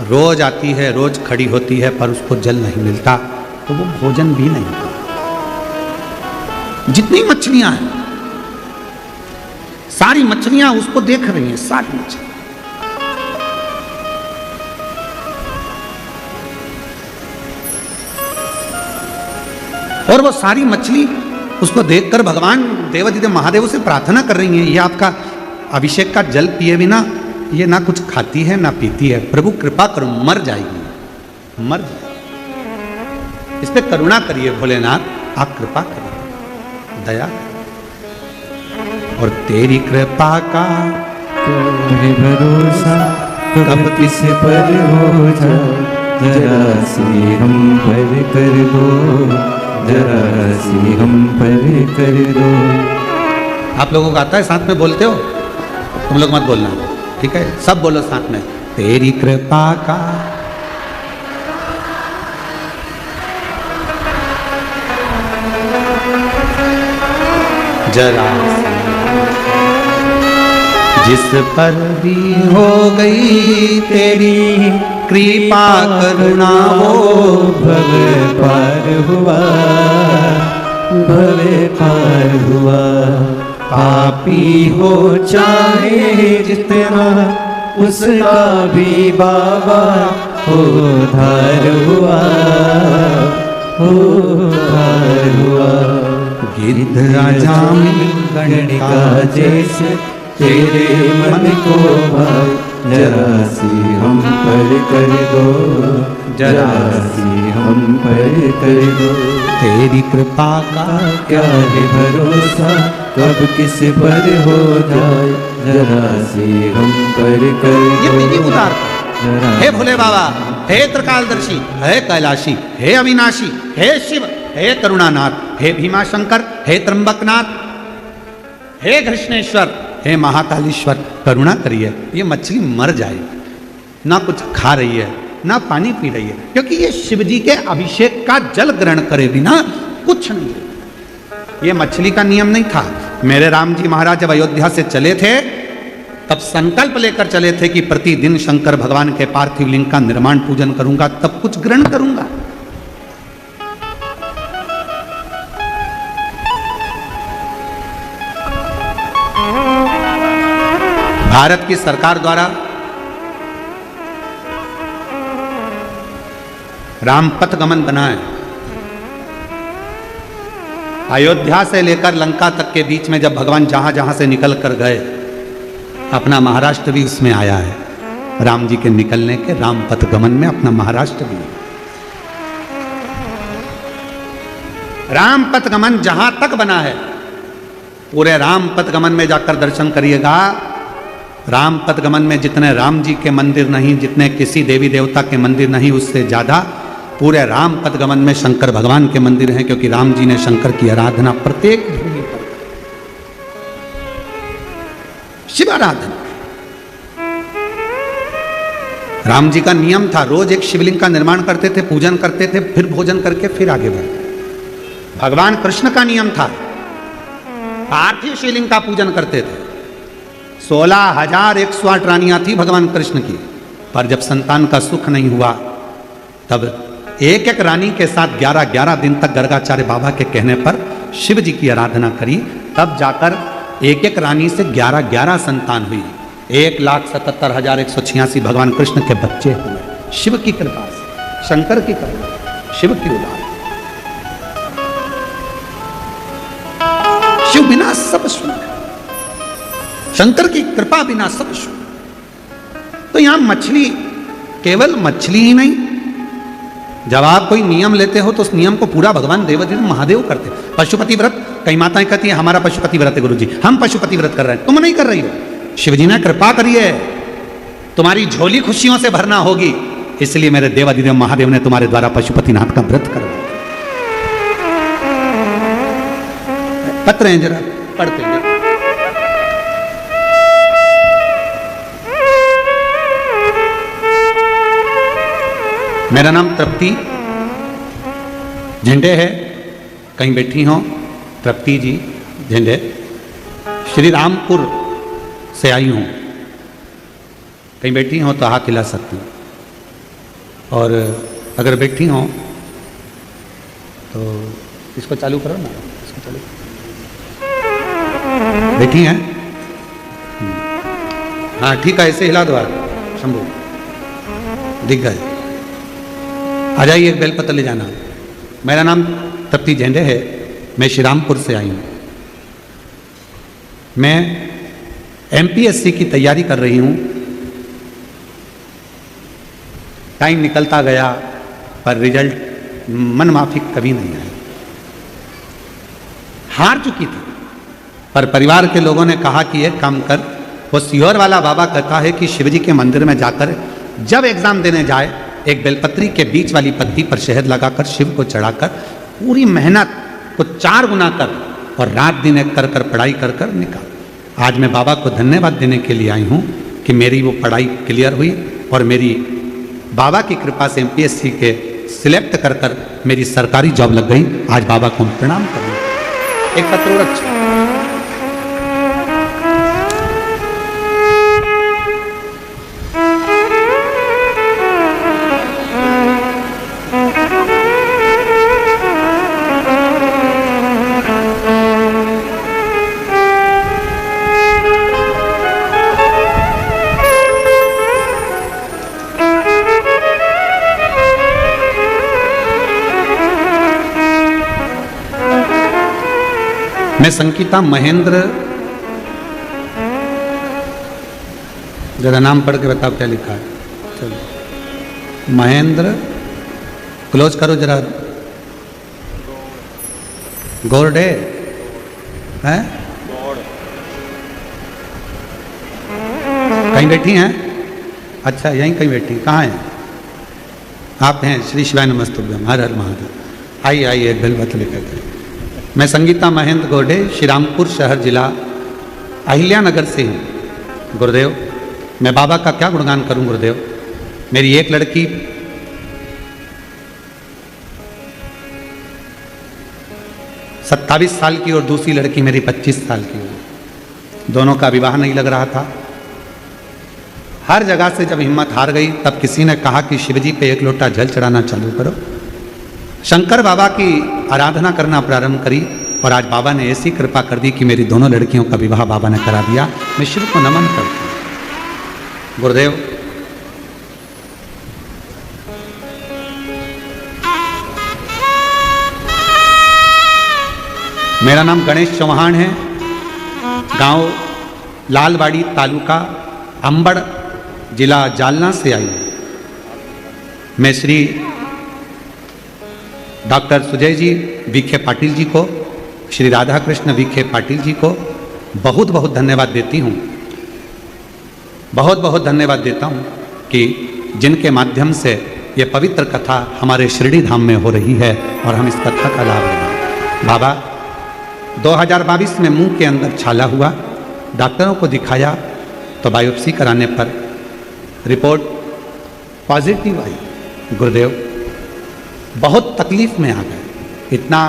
रोज आती है, रोज खड़ी होती है, पर उसको जल नहीं मिलता, तो वो भोजन भी नहीं करती। जितनी मछलियां हैं, सारी मछलियां उसको देख रही हैं, सारी मछलियां। और वो सारी मछली उसको देखकर भगवान देवादिदेव महादेव से प्रार्थना कर रही हैं, ये आपका अभिषेक का जल पिए बिना ये ना कुछ खाती है ना पीती है, प्रभु कृपा करो, मर जाएगी, मर जाएगी। इस पे करुणा करिए भोलेनाथ, आप कृपा करिए, दया। और तेरी कृपा का कोई भरोसा कब किस पर हो जाए, जरा सी हम पर कर दो, जरा सी हम पर कर दो। आप लोगों को आता है, साथ में बोलते हो? तुम लोग मत बोलना, ठीक है? सब बोलो साथ में, तेरी कृपा का जरा जिस पर भी हो गई तेरी कृपा करुणा, वो भवे पार हुआ, भवे पार हुआ। पापी हो चाहे जितना, उसका भी बाबा उद्धार हुआ, उद्धार हुआ। गिद्ध राजा गणिका जैसे तेरे मन को भाव, जरा सी हम पर कर दो, जरा सी हम पर कर दो। तेरी कृपा का क्या है भरोसा कब किस पर हो जाए, जरा सी हम पर कर ये दो, तेरी उदारता। जरा हे भोले बाबा, हे त्रिकालदर्शी, हे कैलाशी, हे अविनाशी, हे शिव, हे करुणानाथ, हे भीमाशंकर, हे त्र्यंबकनाथ, हे कृष्णेश्वर, हे महाकालेश्वर, करुणा करिए, ये मछली मर जाएगी, ना कुछ खा रही है ना पानी पी रही है, क्योंकि ये शिवजी के अभिषेक का जल ग्रहण करे बिना कुछ नहीं। ये मछली का नियम नहीं था। मेरे राम जी महाराज जब अयोध्या से चले थे, तब संकल्प लेकर चले थे कि प्रतिदिन शंकर भगवान के पार्थिव लिंग का निर्माण पूजन करूंगा, तब कुछ ग्रहण करूंगा। भारत की सरकार द्वारा रामपथ गमन बना है। अयोध्या से लेकर लंका तक के बीच में जब भगवान जहां जहां से निकल कर गए, अपना महाराष्ट्र भी उसमें आया है। राम जी के निकलने के रामपथ गमन में अपना महाराष्ट्र भी। रामपथ गमन जहां तक बना है, पूरे रामपथ गमन में जाकर दर्शन करिएगा राम पदगमन में जितने राम जी के मंदिर नहीं, जितने किसी देवी देवता के मंदिर नहीं, उससे ज़्यादा पूरे राम पदगमन में शंकर भगवान के मंदिर हैं, क्योंकि राम जी ने शंकर की आराधना प्रत्येक भूमि पर, शिव आराधना। राम जी का नियम था, रोज एक शिवलिंग का निर्माण करते थे, पूजन करते थे, फिर भोजन करके फिर आगे बढ़ते। भगवान कृष्ण का नियम था, पार्थिव शिवलिंग का पूजन करते थे। 16,108 रानियां थी भगवान कृष्ण की, पर जब संतान का सुख नहीं हुआ तब एक एक रानी के साथ 11-11 दिन तक गर्गाचार्य बाबा के कहने पर शिव जी की आराधना करी, तब जाकर एक एक रानी से 11-11 संतान हुई। 1,77,186 भगवान कृष्ण के बच्चे हुए, शिव की कृपा से, शंकर की कृपा, शिव की उदार। शिव बिना सब शून्य, शंकर की कृपा बिना सब शून्य। तो यहां मछली, केवल मछली ही नहीं, जब आप कोई नियम लेते हो तो उस नियम को पूरा भगवान देवाधिदेव महादेव करते। पशुपति व्रत, कई माताएं कहती है हमारा पशुपति व्रत है गुरुजी, हम पशुपति व्रत कर रहे हैं, तुम नहीं कर रही हो, शिवजी ने कृपा करी है, तुम्हारी झोली खुशियों से भरना होगी, इसलिए मेरे देवाधिदेव महादेव ने तुम्हारे द्वारा पशुपतिनाथ का व्रत करवाया। पत्र हैं, जरा पढ़ते हैं। मेरा नाम तृप्ति झंडे है, कहीं बैठी हो, तृप्ति जी झंडे, श्री रामपुर से आई हूँ, कहीं बैठी हो तो हाथ हिला सकती हूँ, और अगर बैठी हो तो इसको चालू करो ना, इसको चालू, बैठी हैं? हाँ ठीक है, ऐसे हिला दो आप, शंभू दिख गए, आ जाइए, एक बेलपत्र ले जाना। मेरा नाम तृप्ति झंडे है, मैं श्री रामपुर से आई हूँ। मैं MPSC की तैयारी कर रही हूँ, टाइम निकलता गया पर रिजल्ट मन माफिक कभी नहीं आया, हार चुकी थी, पर परिवार के लोगों ने कहा कि एक काम कर, वो सीहोर वाला बाबा कहता है कि शिवजी के मंदिर में जाकर जब एग्जाम देने जाए, एक बेलपत्री के बीच वाली पत्ती पर शहद लगाकर शिव को चढ़ाकर पूरी मेहनत को 4 गुना कर और रात दिन एक कर कर पढ़ाई कर कर निकाल। आज मैं बाबा को धन्यवाद देने के लिए आई हूँ कि मेरी वो पढ़ाई क्लियर हुई और मेरी बाबा की कृपा से MPSC के सिलेक्ट कर कर मेरी सरकारी जॉब लग गई। आज बाबा को प्रणाम करूँ। एक पत्र और अच्छा, मैं संगीता महेंद्र, जरा नाम पढ़ के बताओ क्या लिखा है। चलो महेंद्र, क्लोज करो जरा, गोरडे है, कहीं बैठी हैं? अच्छा यहीं कहीं बैठी, कहाँ हैं आप? हैं श्री शिवाय नमस्तुभ्यम, हर हर महादेव। आइए आइए, एक बेलपत्र लेकर के। मैं संगीता महेंद्र गोडे, श्री रामपुर शहर जिला अहिल्यानगर से हूँ। गुरुदेव, मैं बाबा का क्या गुणगान करूँ गुरुदेव। मेरी एक लड़की 27 साल की और दूसरी लड़की मेरी 25 साल की हुई। दोनों का विवाह नहीं लग रहा था। हर जगह से जब हिम्मत हार गई तब किसी ने कहा कि शिवजी पे एक लोटा जल चढ़ाना चालू करो। शंकर बाबा की आराधना करना प्रारंभ करी और आज बाबा ने ऐसी कृपा कर दी कि मेरी दोनों लड़कियों का विवाह बाबा ने करा दिया। मैं शिव को नमन करता हूँ। गुरुदेव, मेरा नाम गणेश चौहान है, गांव लालवाड़ी, तालुका अंबड़, जिला जालना से आई हूँ। मैं श्री डॉक्टर सुजय जी विखे पाटिल जी को, श्री राधा कृष्ण विखे पाटिल जी को बहुत बहुत धन्यवाद देती हूँ। बहुत बहुत धन्यवाद देता हूँ कि जिनके माध्यम से ये पवित्र कथा हमारे शिरडी धाम में हो रही है और हम इस कथा का लाभ ले रहे हैं। बाबा 2022 में मुंह के अंदर छाला हुआ, डॉक्टरों को दिखाया तो बायोप्सी कराने पर रिपोर्ट पॉजिटिव आई। गुरुदेव बहुत तकलीफ में आ गए, इतना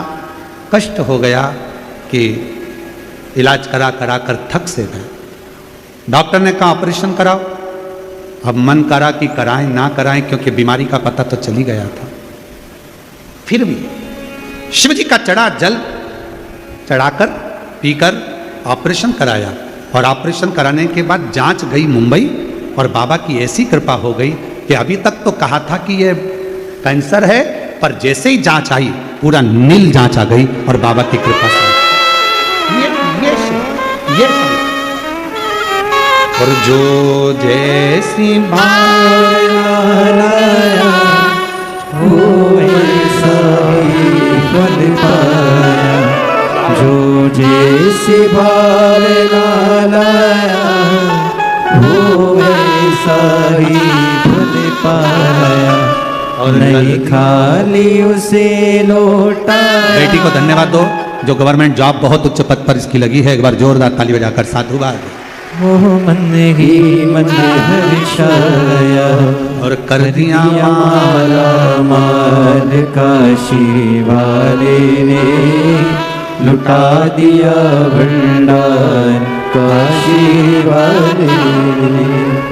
कष्ट हो गया कि इलाज करा करा कर थक से गए। डॉक्टर ने कहा ऑपरेशन कराओ। अब मन करा कि कराएं ना कराएं, क्योंकि बीमारी का पता तो चल ही गया था। फिर भी शिव जी का चढ़ा जल चढ़ाकर पीकर ऑपरेशन कराया और ऑपरेशन कराने के बाद जांच गई मुंबई और बाबा की ऐसी कृपा हो गई कि अभी तक तो कहा था कि ये कैंसर है, पर जैसे ही जांच आई पूरा नील जांच आ गई और बाबा की कृपा से ये और जो जैसी भावना लाया वो वैसा ही फल पाया, जो जैसी भावना लाया वो वैसा ही फल पाया, और नहीं खाली उसे लौटा। बेटी को धन्यवाद दो जो गवर्नमेंट जॉब बहुत उच्च पद पर इसकी लगी है। एक बार जोरदार ताली बजाकर साधुवाद। वो मन ही मन हर्षाया और कर दिया माला माल काशी वाले ने, लुटा दिया भंडार काशी वाले ने।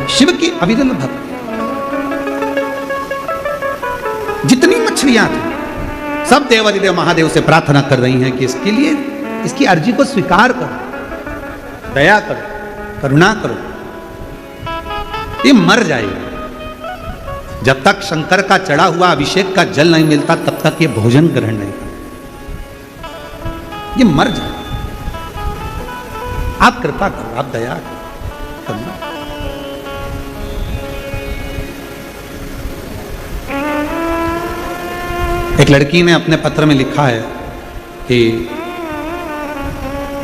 शिव की अविरल भक्ति, जितनी मछलियां थी सब देवाधिदेव महादेव से प्रार्थना कर रही हैं कि इसके लिए इसकी अर्जी को स्वीकार करो, दया करो, करुणा करो, ये मर जाएगा। जब तक शंकर का चढ़ा हुआ अभिषेक का जल नहीं मिलता तब तक ये भोजन ग्रहण नहीं करता, ये मर जाएगा। आप कृपा करो, आप दया करो। एक लड़की ने अपने पत्र में लिखा है कि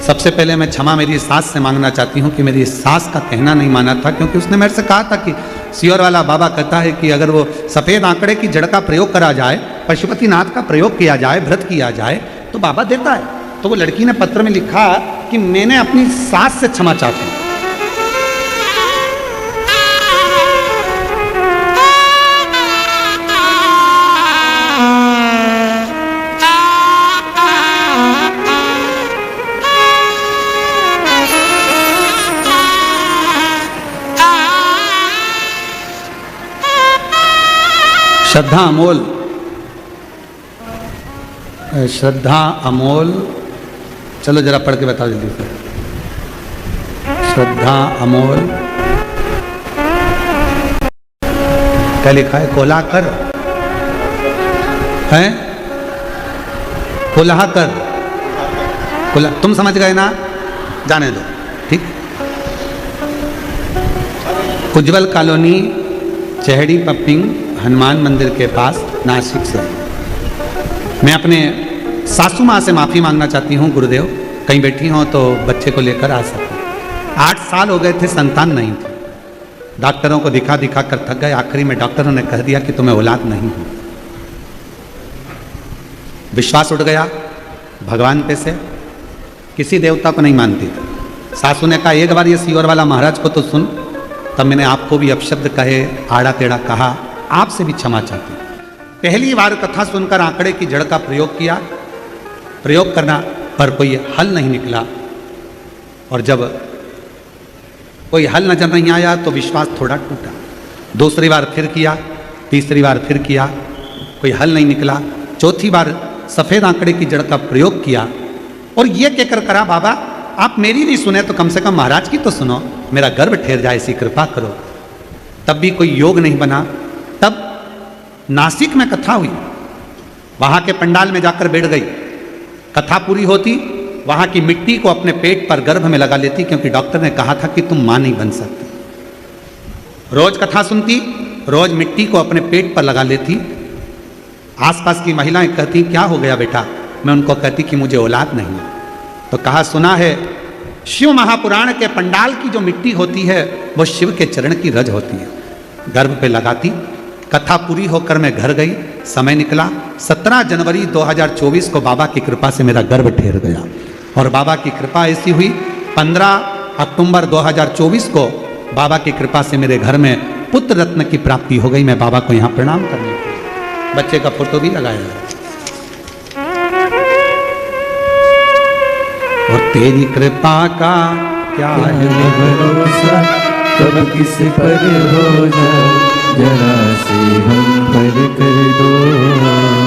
सबसे पहले मैं क्षमा मेरी सास से मांगना चाहती हूँ कि मेरी सास का कहना नहीं माना था, क्योंकि उसने मेरे से कहा था कि सियोर वाला बाबा कहता है कि अगर वो सफ़ेद आंकड़े की जड़ का प्रयोग करा जाए, पशुपतिनाथ का प्रयोग किया जाए, व्रत किया जाए तो बाबा देता है। तो वो लड़की ने पत्र में लिखा कि मैंने अपनी सास से क्षमा चाहती हूँ। श्रद्धा अमोल, श्रद्धा अमोल, चलो जरा पढ़ के बता जल्दी से। श्रद्धा अमोल क्या लिखा है? कोलाकर है, कोलाकर, कोला, तुम समझ गए ना, जाने दो, ठीक। उज्जवल कॉलोनी, चेहड़ी पप्पिंग, हनुमान मंदिर के पास, नासिक से। मैं अपने सासू माँ से माफ़ी मांगना चाहती हूँ गुरुदेव, कहीं बैठी हों तो बच्चे को लेकर आ सकूँ। 8 साल हो गए थे, संतान नहीं थी। डॉक्टरों को दिखा दिखा कर थक गए, आखिरी में डॉक्टरों ने कह दिया कि तुम्हें औलाद नहीं है। विश्वास उठ गया भगवान पे से, किसी देवता को नहीं मानती थी। सासू ने कहा एक बार ये सियोर वाला महाराज को तो सुन। तब मैंने आपको भी अपशब्द कहे, आड़ा टेढ़ा कहा, आपसे भी क्षमा चाहती हूँ। पहली बार कथा सुनकर आंकड़े की जड़ का प्रयोग किया, प्रयोग करना पर कोई हल नहीं निकला, और जब कोई हल नजर नहीं आया तो विश्वास थोड़ा टूटा। दूसरी बार फिर किया, तीसरी बार फिर किया, कोई हल नहीं निकला। चौथी बार सफ़ेद आंकड़े की जड़ का प्रयोग किया और ये कहकर करा, बाबा आप मेरी नहीं सुने तो कम से कम महाराज की तो सुनो, मेरा गर्भ ठहर जाए, ऐसी कृपा करो। तब भी कोई योग नहीं बना। तब नासिक में कथा हुई, वहाँ के पंडाल में जाकर बैठ गई। कथा पूरी होती, वहाँ की मिट्टी को अपने पेट पर गर्भ में लगा लेती, क्योंकि डॉक्टर ने कहा था कि तुम माँ नहीं बन सकती। रोज कथा सुनती, रोज मिट्टी को अपने पेट पर लगा लेती। आसपास की महिलाएं कहती क्या हो गया बेटा, मैं उनको कहती कि मुझे औलाद नहीं है। तो कहा सुना है शिव महापुराण के पंडाल की जो मिट्टी होती है वो शिव के चरण की रज होती है। गर्भ पे लगाती, कथा पूरी होकर मैं घर गई, समय निकला 17 जनवरी 2024 को बाबा की कृपा से मेरा गर्भ ठहर गया। और बाबा की कृपा ऐसी हुई 15 अक्टूबर 2024 को बाबा की कृपा से मेरे घर में पुत्र रत्न की प्राप्ति हो गई। मैं बाबा को यहाँ प्रणाम करने के लिए बच्चे का फोटो भी लगाया है। और तेरी कृपा का क्या है भरोसा, कब किस पर हो जाए, जरा से हम पर कर दो,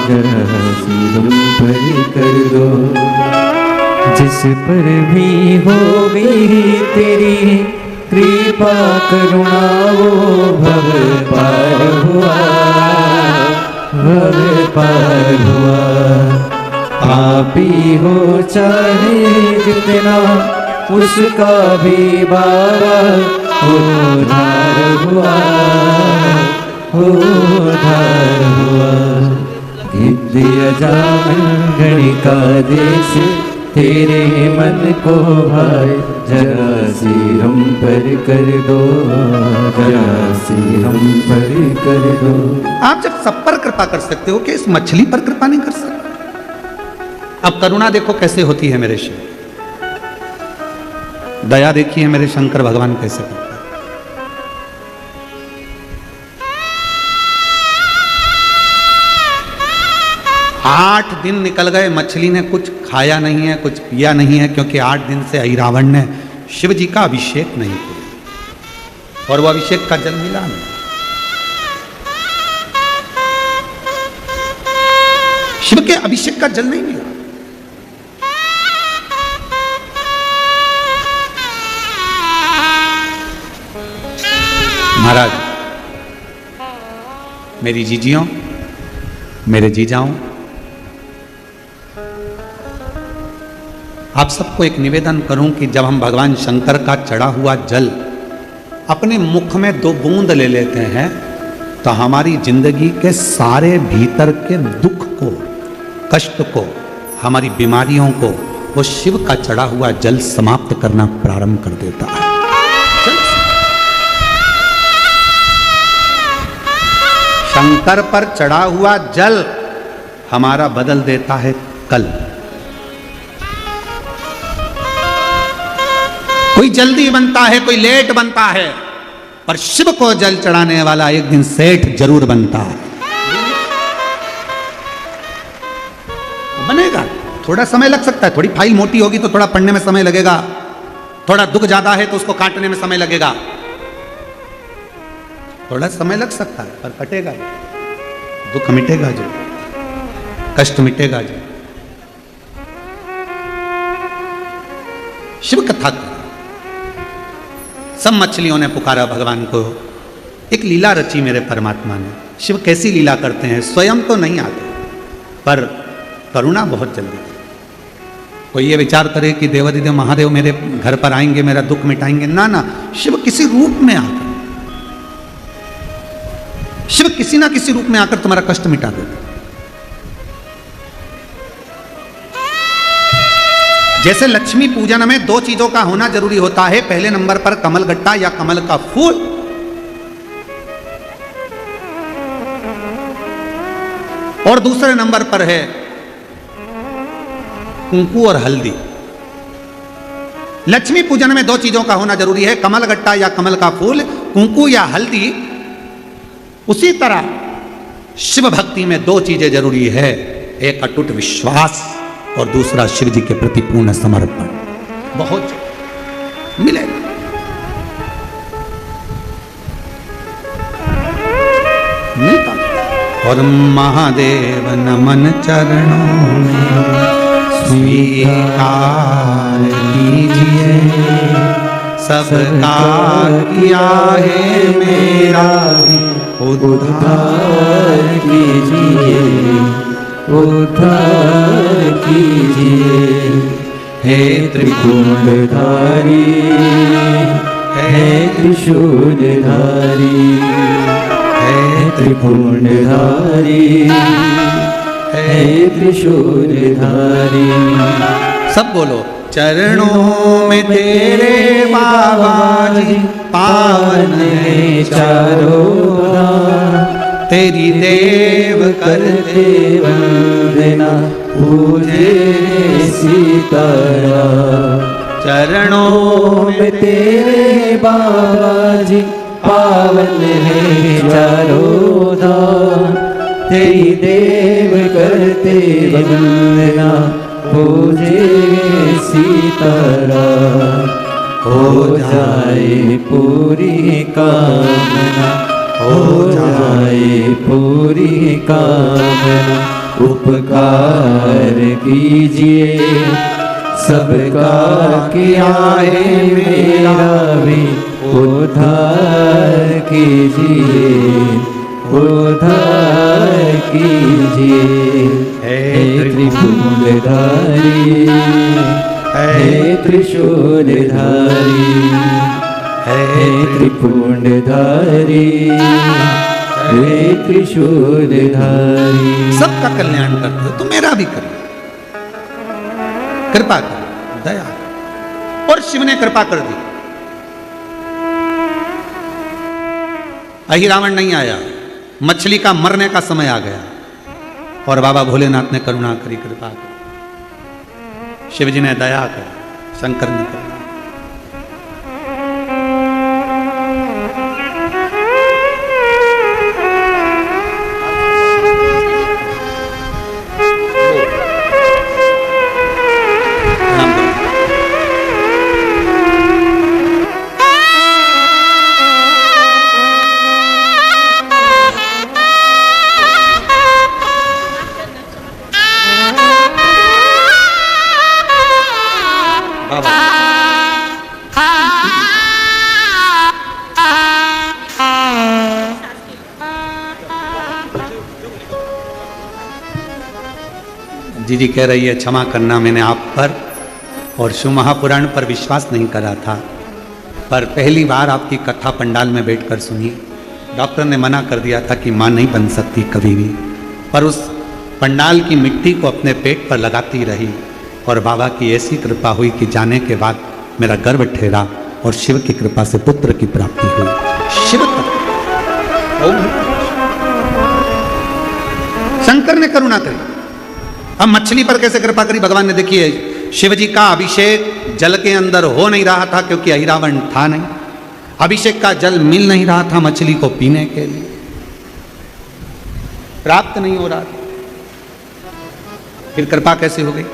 जरा से हम पर कर दो। जिस पर भी हो गई तेरी कृपा करुणा, वो भव पार हुआ, भव पार हुआ। पापी हो चाहे जितना, उसका भी बाबा उद्धार हुआ, उद्धार हुआ। विद्या जान गणिका देश, तेरे मन को भाई, जरा सी हम पर कर दो, जरा सी हम पर कर दो। आप जब सब पर कृपा कर सकते हो कि इस मछली पर कृपा नहीं कर सकते? अब करुणा देखो कैसे होती है मेरे शिव, दया देखिए मेरे शंकर भगवान कैसे करते हैं। 8 दिन निकल गए, मछली ने कुछ खाया नहीं है, कुछ पिया नहीं है, क्योंकि 8 दिन से अहिरावण ने शिव जी का अभिषेक नहीं किया और वो अभिषेक का जल मिला नहीं। शिव के अभिषेक का जल नहीं मिला। महाराज, मेरी जीजियों, मेरे जीजाओं, आप सबको एक निवेदन करूं कि जब हम भगवान शंकर का चढ़ा हुआ जल अपने मुख में 2 बूंद ले लेते हैं तो हमारी जिंदगी के सारे भीतर के दुख को, कष्ट को, हमारी बीमारियों को वो शिव का चढ़ा हुआ जल समाप्त करना प्रारंभ कर देता है। शंकर पर चढ़ा हुआ जल हमारा बदल देता है कल। कोई जल्दी बनता है, कोई लेट बनता है, पर शिव को जल चढ़ाने वाला एक दिन सेठ जरूर बनता है। बनेगा, थोड़ा समय लग सकता है, थोड़ी फाइल मोटी होगी तो थोड़ा पढ़ने में समय लगेगा, थोड़ा दुख ज्यादा है तो उसको काटने में समय लगेगा, थोड़ा समय लग सकता है, पर कटेगा जो, दुख मिटेगा जो, कष्ट मिटेगा जो। शिव कथा करो। सब मछलियों ने पुकारा भगवान को, एक लीला रची मेरे परमात्मा ने। शिव कैसी लीला करते हैं, स्वयं तो नहीं आते, पर करुणा बहुत जल्दी। कोई ये विचार करे कि देवादिदेव महादेव मेरे घर पर आएंगे, मेरा दुख मिटाएंगे, ना ना, शिव किसी रूप में आकर, शिव किसी ना किसी रूप में आकर तुम्हारा कष्ट मिटा देगा। जैसे लक्ष्मी पूजन में 2 चीजों का होना जरूरी होता है, पहले नंबर पर कमल गट्टा या कमल का फूल, और दूसरे नंबर पर है कुंकू और हल्दी। लक्ष्मी पूजन में 2 चीजों का होना जरूरी है, कमल गट्टा या कमल का फूल, कुंकू या हल्दी। उसी तरह शिव भक्ति में 2 चीजें जरूरी है, एक अटूट विश्वास और दूसरा शिव जी के प्रति पूर्ण समर्पण। बहुत मिलेगा। मिलता। और महादेव नमन चरणों में स्वीकार कीजिए, सबका किया है मेरा उद्धार कीजिए, उद्धार कीजिए। हे त्रिपुंडधारी, हे त्रिशूलधारी, हे त्रिपुंडधारी, हे त्रिशूलधारी। सब बोलो, चरणों में तेरे बाबा जी पावन है चारों धाम, तेरी देव करते वंदना पूजे सीताराम। चरणों में तेरे बाबा जी पावन है चारों धाम, तेरी देव करते वंदना पूजे सीताराम। हो जाए पूरी कामना, हो जाए पूरी कामना, उपकार कीजिए सबका किया है मेरा भी उद्धार कीजिए, उद्धार कीजिए। हे त्रिशूलधारी, हे त्रिशूलधारी, हे त्रिपुंडधारी, हे त्रिशूलधारी। सबका कल्याण करते हो तो मेरा भी कर, कृपा कर, दया कर। और शिव ने कृपा कर दी। अहिरावण नहीं आया, मछली का मरने का समय आ गया और बाबा भोलेनाथ ने करुणा करी, कृपा करी। शिव जी ने दया कर, शंकर ने करुणा। जी कह रही है क्षमा करना, मैंने आप पर और शिव महापुराण पर विश्वास नहीं करा था, पर पहली बार आपकी कथा पंडाल में बैठकर सुनी। डॉक्टर ने मना कर दिया था कि माँ नहीं बन सकती कभी भी, पर उस पंडाल की मिट्टी को अपने पेट पर लगाती रही और बाबा की ऐसी कृपा हुई कि जाने के बाद मेरा गर्भ ठहरा और शिव की कृपा से पुत्र की प्राप्ति हुई। शिव शंकर ने करुणा करी। अब मछली पर कैसे कृपा करी भगवान ने? देखिए, शिव जी का अभिषेक जल के अंदर हो नहीं रहा था क्योंकि अहिरावण था नहीं। अभिषेक का जल मिल नहीं रहा था मछली को पीने के लिए, प्राप्त नहीं हो रहा था। फिर कृपा कैसे हो गई?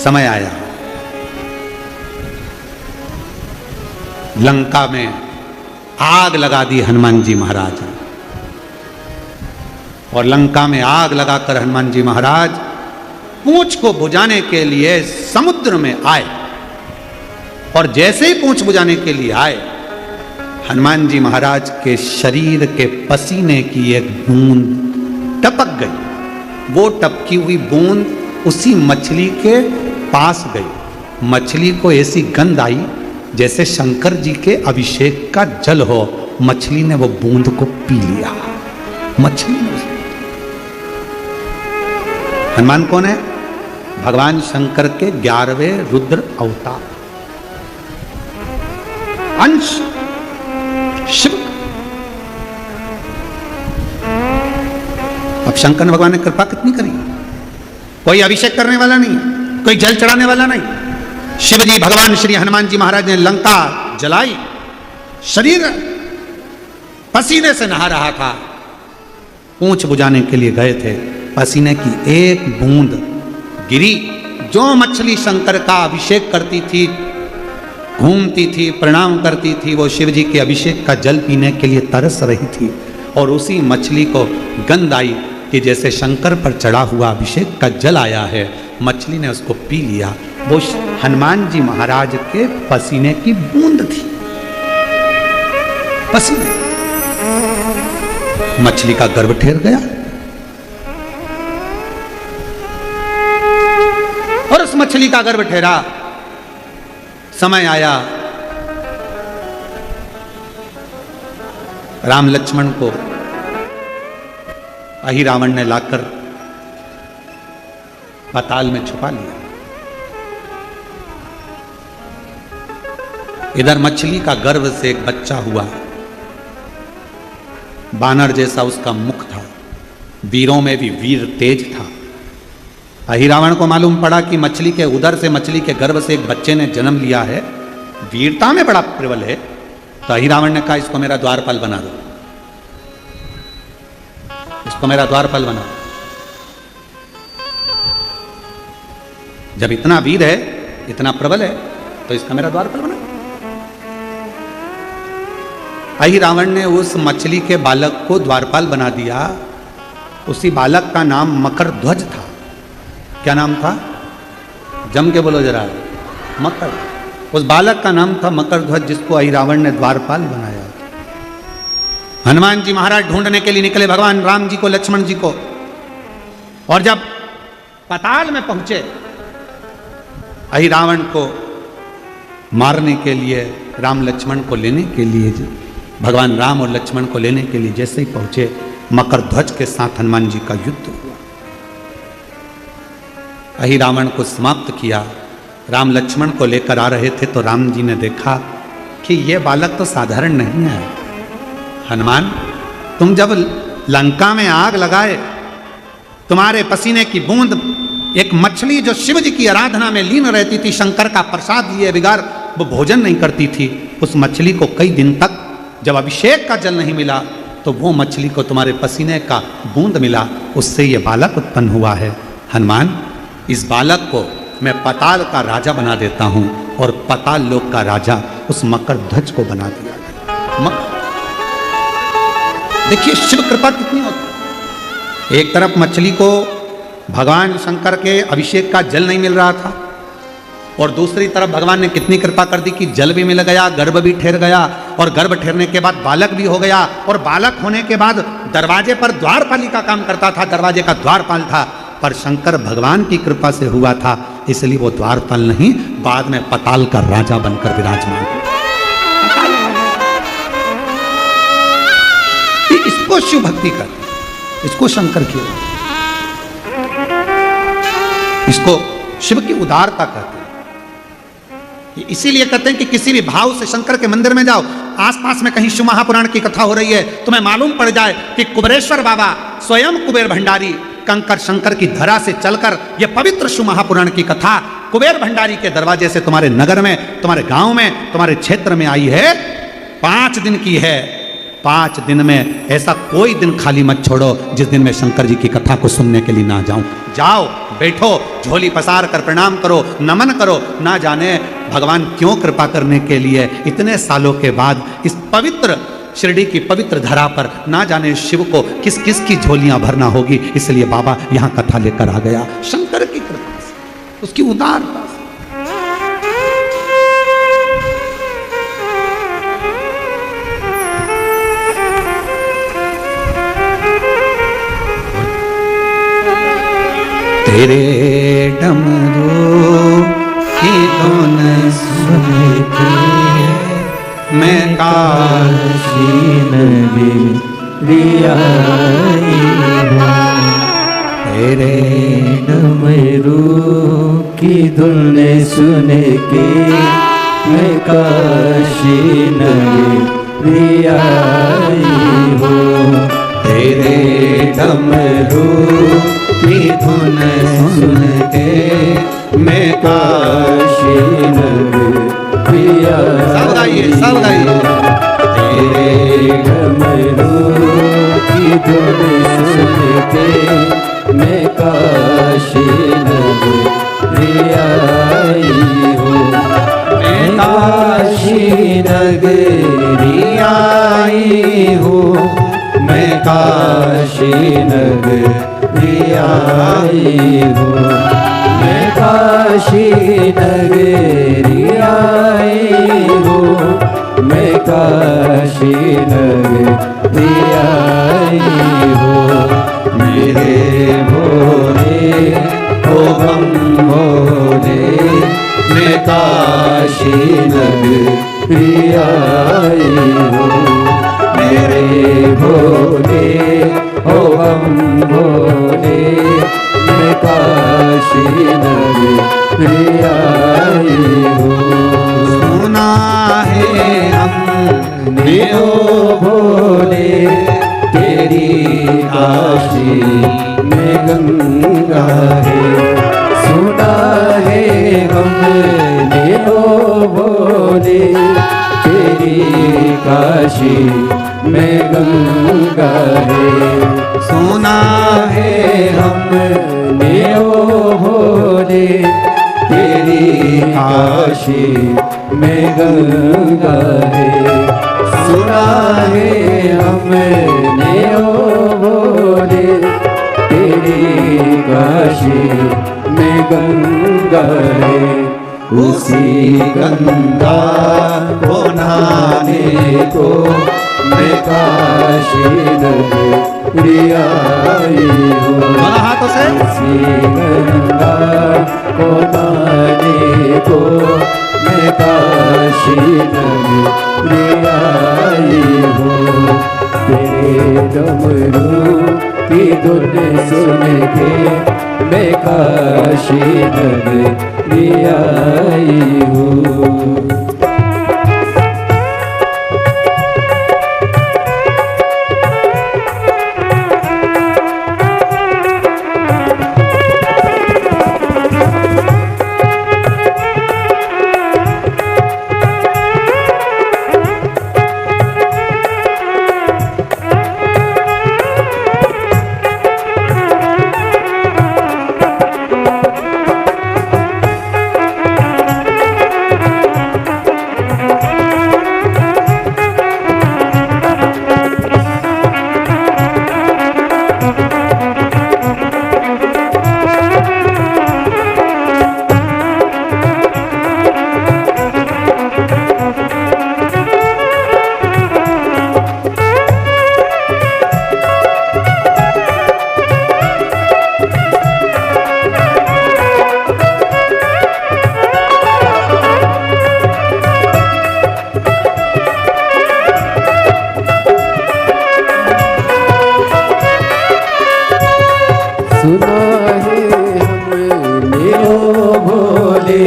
समय आया, लंका में आग लगा दी हनुमान जी महाराज, और लंका में आग लगाकर हनुमान जी महाराज पूंछ को बुझाने के लिए समुद्र में आए, और जैसे ही पूंछ बुझाने के लिए आए, हनुमान जी महाराज के शरीर के पसीने की एक बूंद टपक गई। वो टपकी हुई बूंद उसी मछली के पास गई। मछली को ऐसी गंध आई जैसे शंकर जी के अभिषेक का जल हो। मछली ने वो बूंद को पी लिया। मछली ने, हनुमान कौन है? भगवान शंकर के 11वें रुद्र अवतार, अंश शिव। अब शंकर भगवान ने कृपा कितनी करी? कोई अभिषेक करने वाला नहीं, कोई जल चढ़ाने वाला नहीं। शिव जी भगवान श्री हनुमान जी महाराज ने लंका जलाई, शरीर पसीने से नहा रहा था, पूंछ बुझाने के लिए गए थे, पसीने की एक बूंद गिरी। जो मछली शंकर का अभिषेक करती थी, घूमती थी, प्रणाम करती थी, वो शिव जी के अभिषेक का जल पीने के लिए तरस रही थी, और उसी मछली को गंध आई कि जैसे शंकर पर चढ़ा हुआ अभिषेक का जल आया है। मछली ने उसको पी लिया। वो हनुमान जी महाराज के पसीने की बूंद थी। पसीने, मछली का गर्भ ठहर गया, और उस मछली का गर्भ ठहरा। समय आया, राम लक्ष्मण को अहिरावण ने लाकर पाताल में छुपा लिया। इधर मछली का गर्भ से एक बच्चा हुआ, बानर जैसा उसका मुख था, वीरों में भी वीर तेज था। अहिरावण को मालूम पड़ा कि मछली के उदर से, मछली के गर्भ से एक बच्चे ने जन्म लिया है, वीरता में बड़ा प्रबल है। तो अहिरावण ने कहा इसको मेरा द्वारपाल बना दो, इसको मेरा द्वारपाल बना दो। जब इतना वीर है, इतना प्रबल है, तो इसका मेरा द्वारपाल बना। अहिरावण ने उस मछली के बालक को द्वारपाल बना दिया। उसी बालक का नाम मकरध्वज था। क्या नाम था? जम के बोलो जरा। मकर। उस बालक का नाम था मकरध्वज, जिसको अहिरावण ने द्वारपाल बनाया। हनुमान जी महाराज ढूंढने के लिए निकले भगवान राम जी को, लक्ष्मण जी को, और जब पाताल में पहुंचे, अहिरावण को मारने के लिए, राम लक्ष्मण को लेने के लिए, भगवान राम और लक्ष्मण को लेने के लिए जैसे ही पहुंचे, मकरध्वज के साथ हनुमान जी का युद्ध हुआ। अहिरावण को समाप्त किया। राम लक्ष्मण को लेकर आ रहे थे तो राम जी ने देखा कि यह बालक तो साधारण नहीं है। हनुमान, तुम जब लंका में आग लगाए, तुम्हारे पसीने की बूंद एक मछली जो शिव जी की आराधना में लीन रहती थी, शंकर का प्रसाद लिए बिगाड़ वो भोजन नहीं करती थी, उस मछली को कई दिन तक जब अभिषेक का जल नहीं मिला, तो वो मछली को तुम्हारे पसीने का बूंद मिला, उससे ये बालक उत्पन्न हुआ है। हनुमान, इस बालक को मैं पाताल का राजा बना देता हूं, और पाताल लोक का राजा उस मकरध्वज को बना दिया गया। देखिए शिव कृपा कितनी होती। एक तरफ मछली को भगवान शंकर के अभिषेक का जल नहीं मिल रहा था, और दूसरी तरफ भगवान ने कितनी कृपा कर दी कि जल भी मिल गया, गर्भ भी ठहर गया, और गर्भ ठहरने के बाद बालक भी हो गया, और बालक होने के बाद दरवाजे पर द्वारपाली का काम करता था, दरवाजे का द्वारपाल था। पर शंकर भगवान की कृपा से हुआ था, इसलिए वो द्वारपाल नहीं, बाद में पाताल का राजा बनकर विराजमान। इसको शिव भक्ति करते, इसको शंकर की, इसको शिव की उदारता कहते हैं। इसीलिए कहते हैं कि किसी भी भाव से शंकर के मंदिर में जाओ, आसपास में कहीं शिव महापुराण की कथा हो रही है, तुम्हें मालूम पड़ जाए कि कुबेरेश्वर बाबा स्वयं कुबेर भंडारी कंकर शंकर की धरा से चलकर यह पवित्र शिव महापुराण की कथा कुबेर भंडारी के दरवाजे से तुम्हारे नगर में, तुम्हारे गांव में, तुम्हारे क्षेत्र में आई है। 5 दिन की है। 5 दिन में ऐसा कोई दिन खाली मत छोड़ो जिस दिन मैं शंकर जी की कथा को सुनने के लिए ना जाऊं। जाओ, बैठो, झोली पसार कर प्रणाम करो, नमन करो। ना जाने भगवान क्यों कृपा करने के लिए इतने सालों के बाद इस पवित्र शिरडी की पवित्र धरा पर, ना जाने शिव को किस किस की झोलियां भरना होगी, इसलिए बाबा यहां कथा लेकर आ गया। शंकर की कृपा से, उसकी उदारता से। तेरे डमरू की धुन सुन के मैं काशी नगरी आई हूँ। तेरे डमरू की धुन सुन के मैं काशी नगरी आई हूँ। तेरे डमरू की धुन सुन के मैं काशी नगरी आई। सब गाइए, सब गाइए। तेरे डमरू की धुन सुन के मैं काशी नगरी आई हूँ। मैं काशी नगरी आई हूँ। मैं काशी नगरी आई हूँ। मैं काशी नगरी आई हूँ। मैं काशी नगरी आई हूँ। मेरे भोले ओ हम भोले, मैं काशी नगरी आई हूँ। मेरे भोले ओ हम भोले, मैं काशी नगरी आई हूँ। सुना में ओ भोले तेरी काशी में गंगा है। सुना है हमने ओ भोले तेरी काशी में गंगा है। सुना है हमने ओ भोले तेरी काशी में गंगा है। सुना है हमने ओ भोले तेरी काशी में गंगा है। उसी गंगा को नहाने को मैं काशी नगरी आई हूँ। दोनों हाथों से उसी गंगा को नहाने को मैं काशी नगरी आई हूँ। तेरे डमरू की धुन सुन के मैं काशी नगरी आई हूँ। सुना है हमने ओ भोले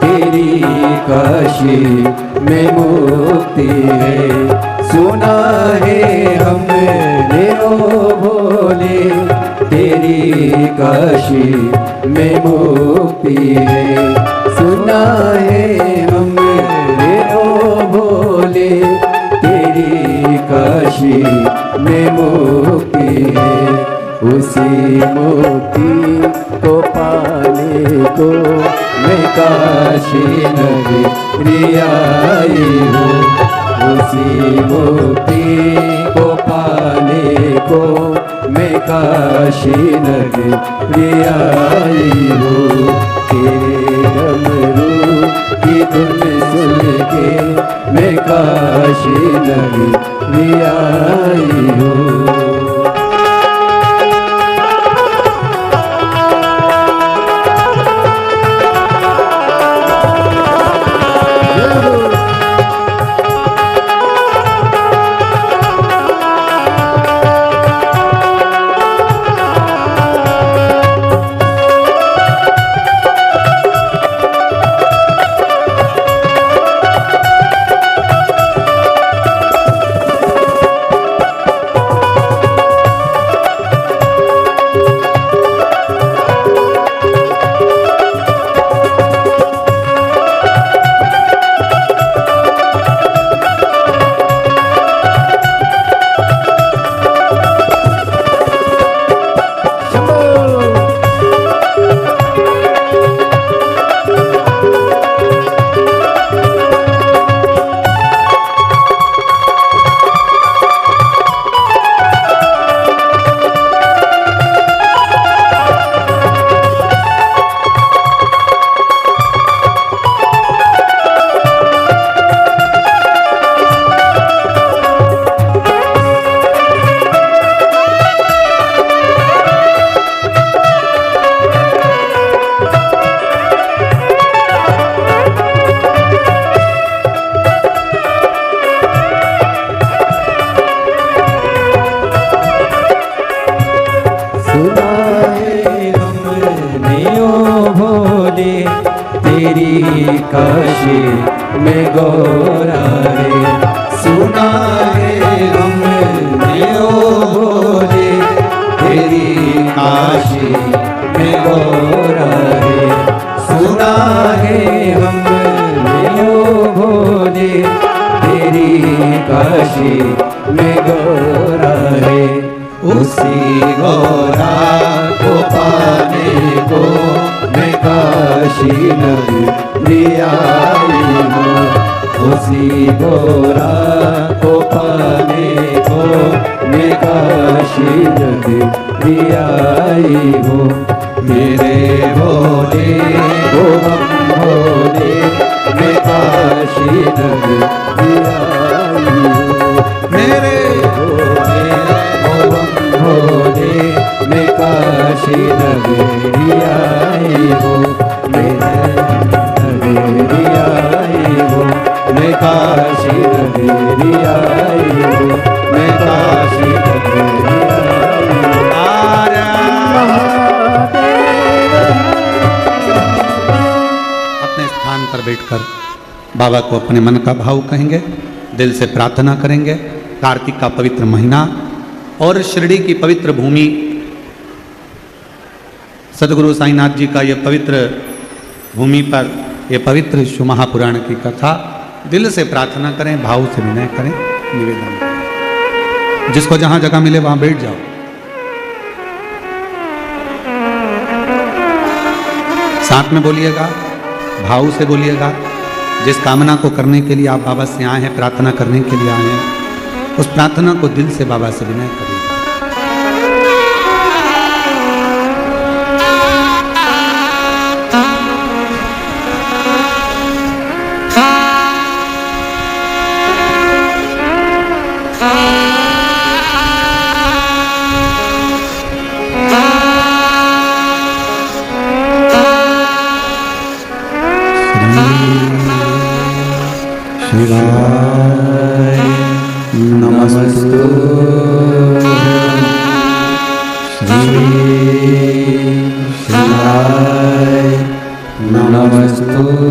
तेरी काशी में मुक्ति है। सुना है हमने ओ भोले तेरी काशी में मुक्ति है। सुना है हमने ओ भोले तेरी काशी में मुक्ति है। उसी मुक्ति को पाने को मैं काशी नगरी आई हूँ। उसी मुक्ति को पाने को मैं काशी नगरी आई हूँ। तेरे डमरू की धुन सुन के मैं काशी नगरी आई हूँ। तेरी काशी में गौरा रे सुना है हमने ओ भोले तेरी काशी में गौरा है। सुना है हमने ओ भोले तेरी काशी में गौरा है। उसी गौरा को पाने को मैं काशी नगरी आई हूँ। उसी गौरा को पाने को मैं काशी नगरी आई हूँ। मेरे भोले ओ बम भोले मैं काशी नगरी आई हूँ। मेरे भोले ओ बम भोले मैं काशी नगरी आई हूँ। मैं नगरी आई हूँ। मैं काशी नगरी आई हूँ। मैं काशी नगरी आई हूँ। अपने स्थान पर बैठकर बाबा को अपने मन का भाव कहेंगे, दिल से प्रार्थना करेंगे। कार्तिक का पवित्र महीना और शिरडी की पवित्र भूमि, सदगुरु साईनाथ जी का यह पवित्र भूमि पर यह पवित्र शिव महापुराण की कथा दिल से प्रार्थना करें, भाव से विनय करें, निवेदन करें। जिसको जहां जगह मिले वहां बैठ जाओ। साथ में बोलिएगा, भाव से बोलिएगा। जिस कामना को करने के लिए आप बाबा से आए हैं, प्रार्थना करने के लिए आए हैं, उस प्रार्थना को दिल से बाबा से विनय करिए। शिवाय नमस्तुभ्यं। श्री शिवाय नमस्तुभ्यं।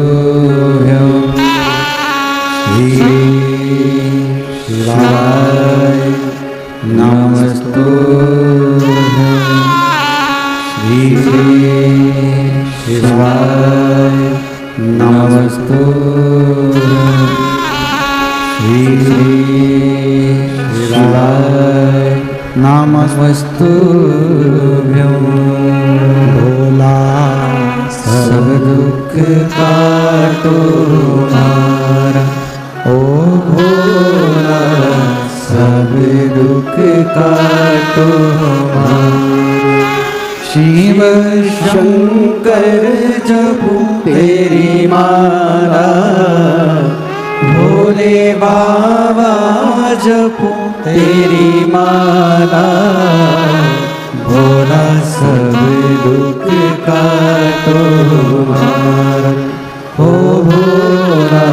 श्री शिवाय नमस्तुभ्यं। श्री शिवाय नमस्तुभ्यं। श्री शिवाय नमस्तुभ्यं। भोला सब दुख काटो हमारा, ओ भोला सब दुख काटो हमारा। शिव शंकर जपू तेरी माला, भोले बाबा जपू तेरी माला। भोला सब दुख काटो हमारा, ओ भोला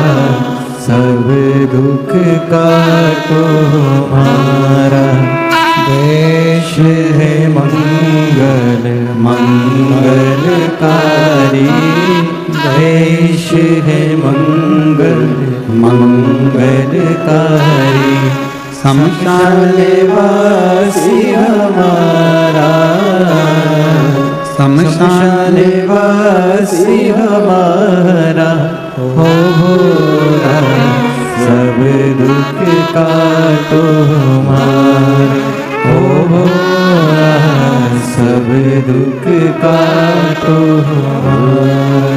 सब दुख काटो हमारा। देश है मंगल मंगलकारी, देश है मंगल मंगलकारी। शमशान वासी हमारा, शमशान वासी हमारा। हो भोला सब दुख काटो हमारा, हो भोला सब दुख काटो हमारा।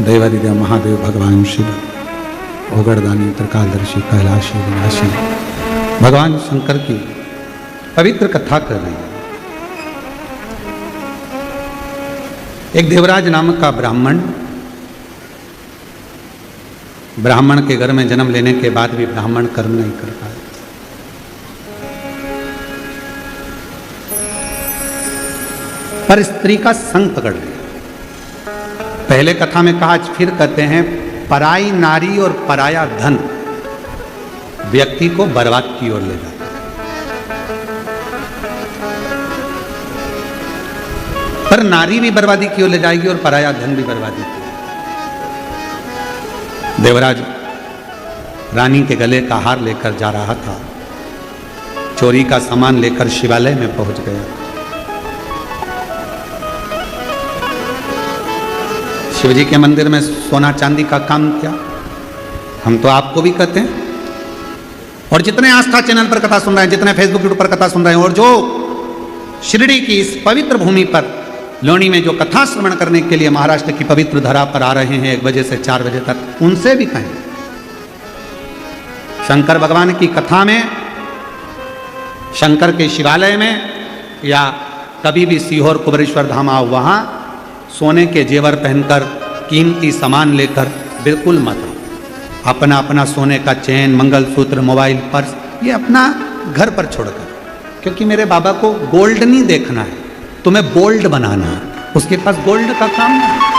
देवादिदेव महादेव भगवान शिव, ओगड़दानी, त्रिकालदर्शी, कैलाशी, विनाशी भगवान शंकर की पवित्र कथा कर रहे हैं। एक देवराज नामक का ब्राह्मण के घर में जन्म लेने के बाद भी ब्राह्मण कर्म नहीं कर पाए। पर स्त्री का संग पकड़ लिया। पहले कथा में कहा, फिर कहते हैं, पराई नारी और पराया धन व्यक्ति को बर्बाद की ओर ले जाता है। पर नारी भी बर्बादी की ओर ले जाएगी और पराया धन भी बर्बादी की। देवराज रानी के गले का हार लेकर जा रहा था, चोरी का सामान लेकर शिवालय में पहुंच गया। शिवजी के मंदिर में सोना चांदी का काम किया, हम तो आपको भी कहते हैं। और जितने आस्था चैनल पर कथा सुन रहे हैं, जितने फेसबुक यूट्यूब पर कथा सुन रहे हैं, और जो शिरडी की इस पवित्र भूमि पर लोनी में जो कथा श्रवण करने के लिए महाराष्ट्र की पवित्र धरा पर आ रहे हैं 1 बजे से 4 बजे तक, उनसे भी कहें शंकर भगवान की कथा में, शंकर के शिवालय में, या कभी भी सीहोर कुबरेश्वर धाम आओ, वहां सोने के जेवर पहनकर, कीमती सामान लेकर बिल्कुल मत आओ। अपना अपना सोने का चेन, मंगलसूत्र, मोबाइल, पर्स ये अपना घर पर छोड़कर, क्योंकि मेरे बाबा को गोल्ड नहीं देखना है, तुम्हें बोल्ड बनाना है। उसके पास गोल्ड का काम नहीं।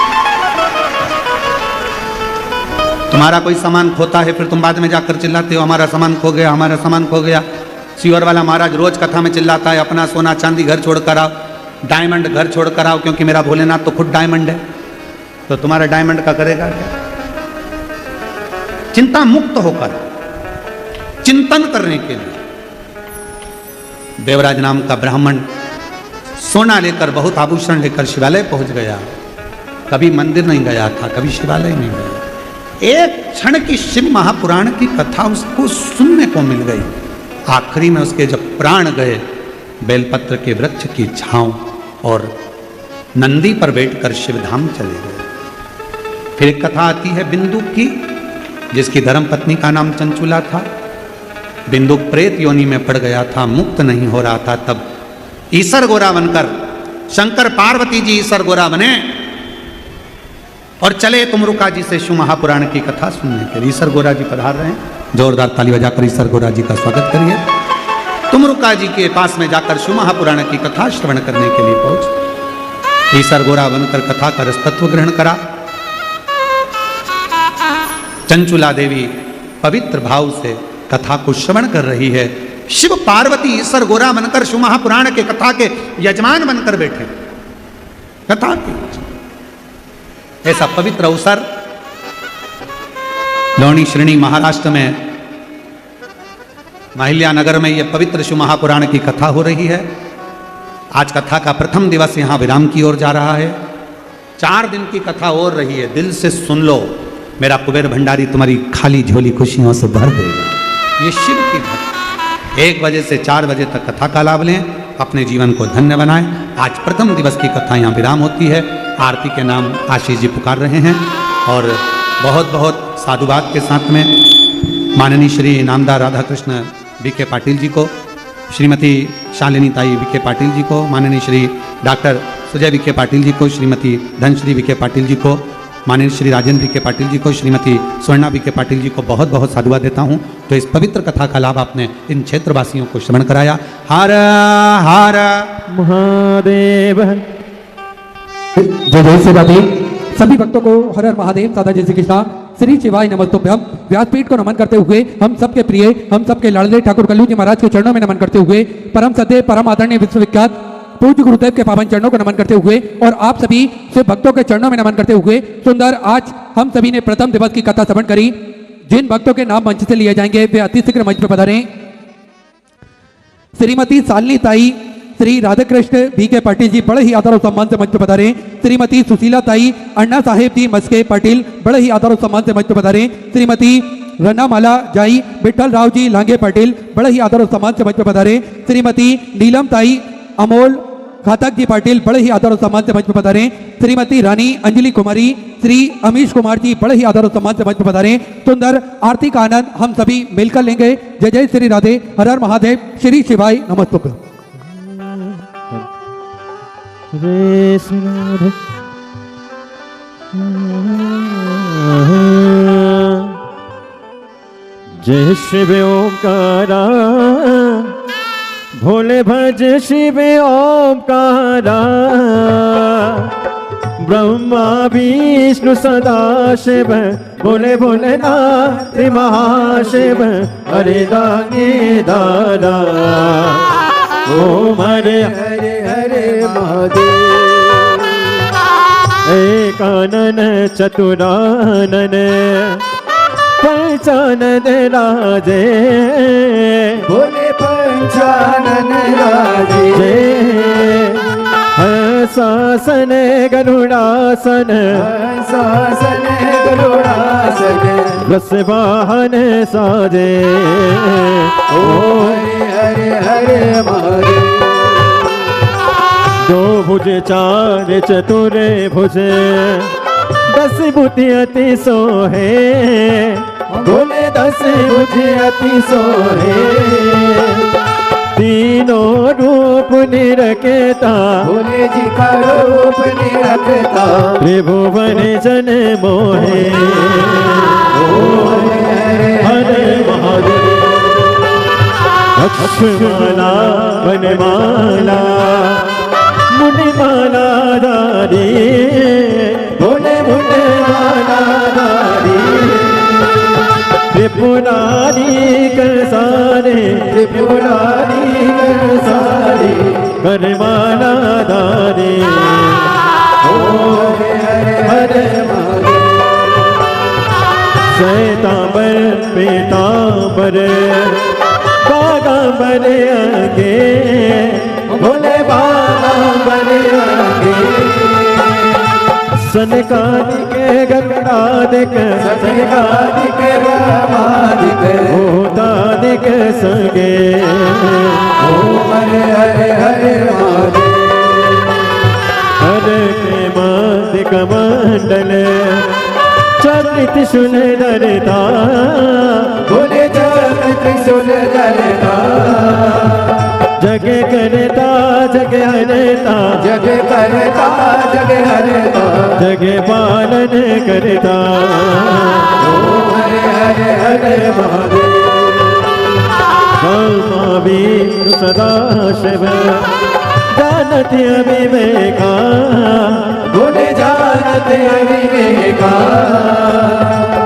तुम्हारा कोई सामान खोता है, फिर तुम बाद में जाकर चिल्लाते हो हमारा सामान खो गया, हमारा सामान खो गया। सीवर वाला महाराज रोज कथा में चिल्लाता है अपना सोना चांदी घर छोड़कर आओ, डायमंड घर छोड़कर आओ, क्योंकि मेरा भोलेनाथ तो खुद डायमंड है। तो तुम्हारा डायमंड का करेगा क्या? चिंता मुक्त होकर चिंतन करने के लिए देवराज नाम का ब्राह्मण सोना लेकर, बहुत आभूषण लेकर शिवालय पहुंच गया। कभी मंदिर नहीं गया था, कभी शिवालय नहीं गया। एक क्षण की शिव महापुराण की कथा उसको सुनने को मिल गई। आखिरी में उसके जब प्राण गए, बेलपत्र के वृक्ष की छांव और नंदी पर बैठकर शिवधाम चले गए। फिर एक कथा आती है बिंदुक की, जिसकी धर्मपत्नी का नाम चंचुला था। बिंदुक प्रेत योनि में पड़ गया था, मुक्त नहीं हो रहा था। तब ईसर गोरा बनकर शंकर पार्वती जी ईसर गोरा बने और चले तुमरुका जी से शिव महापुराण की कथा सुनने के लिए। ईसर गोरा जी पधार रहे हैं, जोरदार ताली बजाकर ईसर गोरा जी का स्वागत करिए। तुमरुका जी के पास में जाकर शिव महापुराण की कथा श्रवण करने के लिए पहुंच। ईसर गोरा बनकर कथा का रसतत्व ग्रहण करा। चंचुला देवी पवित्र भाव से कथा को श्रवण कर रही है। शिव पार्वती ईसर गोरा बनकर शिव महापुराण के कथा के यजमान बनकर बैठे। कथा की ऐसा पवित्र अवसर लोनी श्रेणी महाराष्ट्र में माहिल्या नगर में यह पवित्र शिव महापुराण की कथा हो रही है। आज कथा का प्रथम दिवस यहां विराम की ओर जा रहा है। 4 दिन की कथा और रही है। दिल से सुन लो, मेरा कुबेर भंडारी तुम्हारी खाली झोली खुशियों से भर देगा। ये शिव की भक्ति। 1 बजे से 4 बजे तक कथा का लाभ लें, अपने जीवन को धन्य बनाएं। आज प्रथम दिवस की कथा यहाँ विराम होती है। आरती के नाम आशीष जी पुकार रहे हैं और बहुत बहुत साधुवाद के साथ में माननीय श्री नामदार राधा कृष्ण बीके पाटिल जी को, श्रीमती शालिनी ताई बीके पाटिल जी को, माननीय श्री डॉक्टर सुजय बीके पाटिल जी को, श्रीमती धनश्री बीके पाटिल जी को, माननीय श्री राजेंद्र बीके पाटिल जी को, श्रीमती स्वर्णा बीके पाटिल जी को बहुत बहुत साधुवाद देता हूँ। तो इस पवित्र कथा का लाभ आपने इन क्षेत्रवासियों को श्रवण कराया। हर हर महादेव। जय जय शिवादेव। सभी भक्तों को हर हर महादेव सादा जय श्री कृष्णा श्री शिवाय नमस्तुभ्यम। व्यासपीठ को नमन करते हुए हम सबके प्रिय, हम सबके लाडले ठाकुर कल्लू जी महाराज के चरणों में नमन करते हुए, परम सत्य परम आदरणीय विश्वविख्यात पूज्य गुरुदेव के पावन चरणों को नमन करते हुए और आप सभी शिव भक्तों के चरणों में नमन करते हुए, सुंदर आज हम सभी ने प्रथम दिवस की कथा श्रवण करी। जिन भक्तों के नाम मंच से लिए जाएंगे वे अति शीघ्र मंच पर पधारें। श्रीमती शालिनी ताई श्री राधाकृष्ण बीके पाटिल जी बड़े ही आदर और सम्मान से मंच पर पधारें। श्रीमती सुशीला ताई अण्णा साहेब जी मस्के पाटिल बड़े ही आदर और सम्मान से मंच पर पधारें। श्रीमती रनामाला जाई विठल राव जी लांगे पाटिल बड़े ही आदर और सम्मान से मंच पर पधारें। श्रीमती नीलम ताई अमोल घातक जी पाटिल बड़े ही आदर और सम्मान से मंच पर पधारें। श्रीमती रानी अंजलि कुमारी श्री अमीश कुमार जी बड़े ही आदर और सम्मान से मंच पर पधारें। सुंदर आरती का आनंद हम सभी मिलकर लेंगे। जय जय श्री राधे, हर हर महादेव, श्री शिवाय नमस्तुभ्यम। जय शिव ओंकारा भोले भज शिव ओंकारा, ब्रह्मा विष्णु सदाशिव बोले भोलेनाथ महाशिव हरे दानी दादा ओम हरे हरे हरे महादेव एकानन चतुरानन पंचानन राजे बोले पंचानन राजे शासन गरुड़ासन शासन गरुड़ासन रस वाहन साजे ओ हरे हरे हरे महादेव दो भुज चार चतुर भुज 10 बुद्धि अति सोहे बोले 10 बुद्धि अति सोहे तीनों रूप निरखेता बोले जी का रूप निरखता त्रिभुवन जन मोहे हरे हरे महादेव लक्ष्मणा वनमाला मुनिमाला दारी बोले मुंडे माला दारी त्रिपुरारी करसारे त्रिपुरारी सारी करमाला दारी हरे हरे महादेव शैतांबर पीतांबर बागांबर आगे बोले बाबा बने आगे सनकादिक गंगादिक सनकादिक रामादिक भूतादिक संगे ओम हरे हरे हरे महादेव हरे प्रेमादिक मंडल चरित सुंदरता बोले जग त्रिशूल धरता जग करता जग हरता जग करता जग हरता जग पालन करता ओम हरे हरे हरे महादेव ब्रह्मा विष्णु सदाशिव जानति अविवेका बोले जानते अविवेका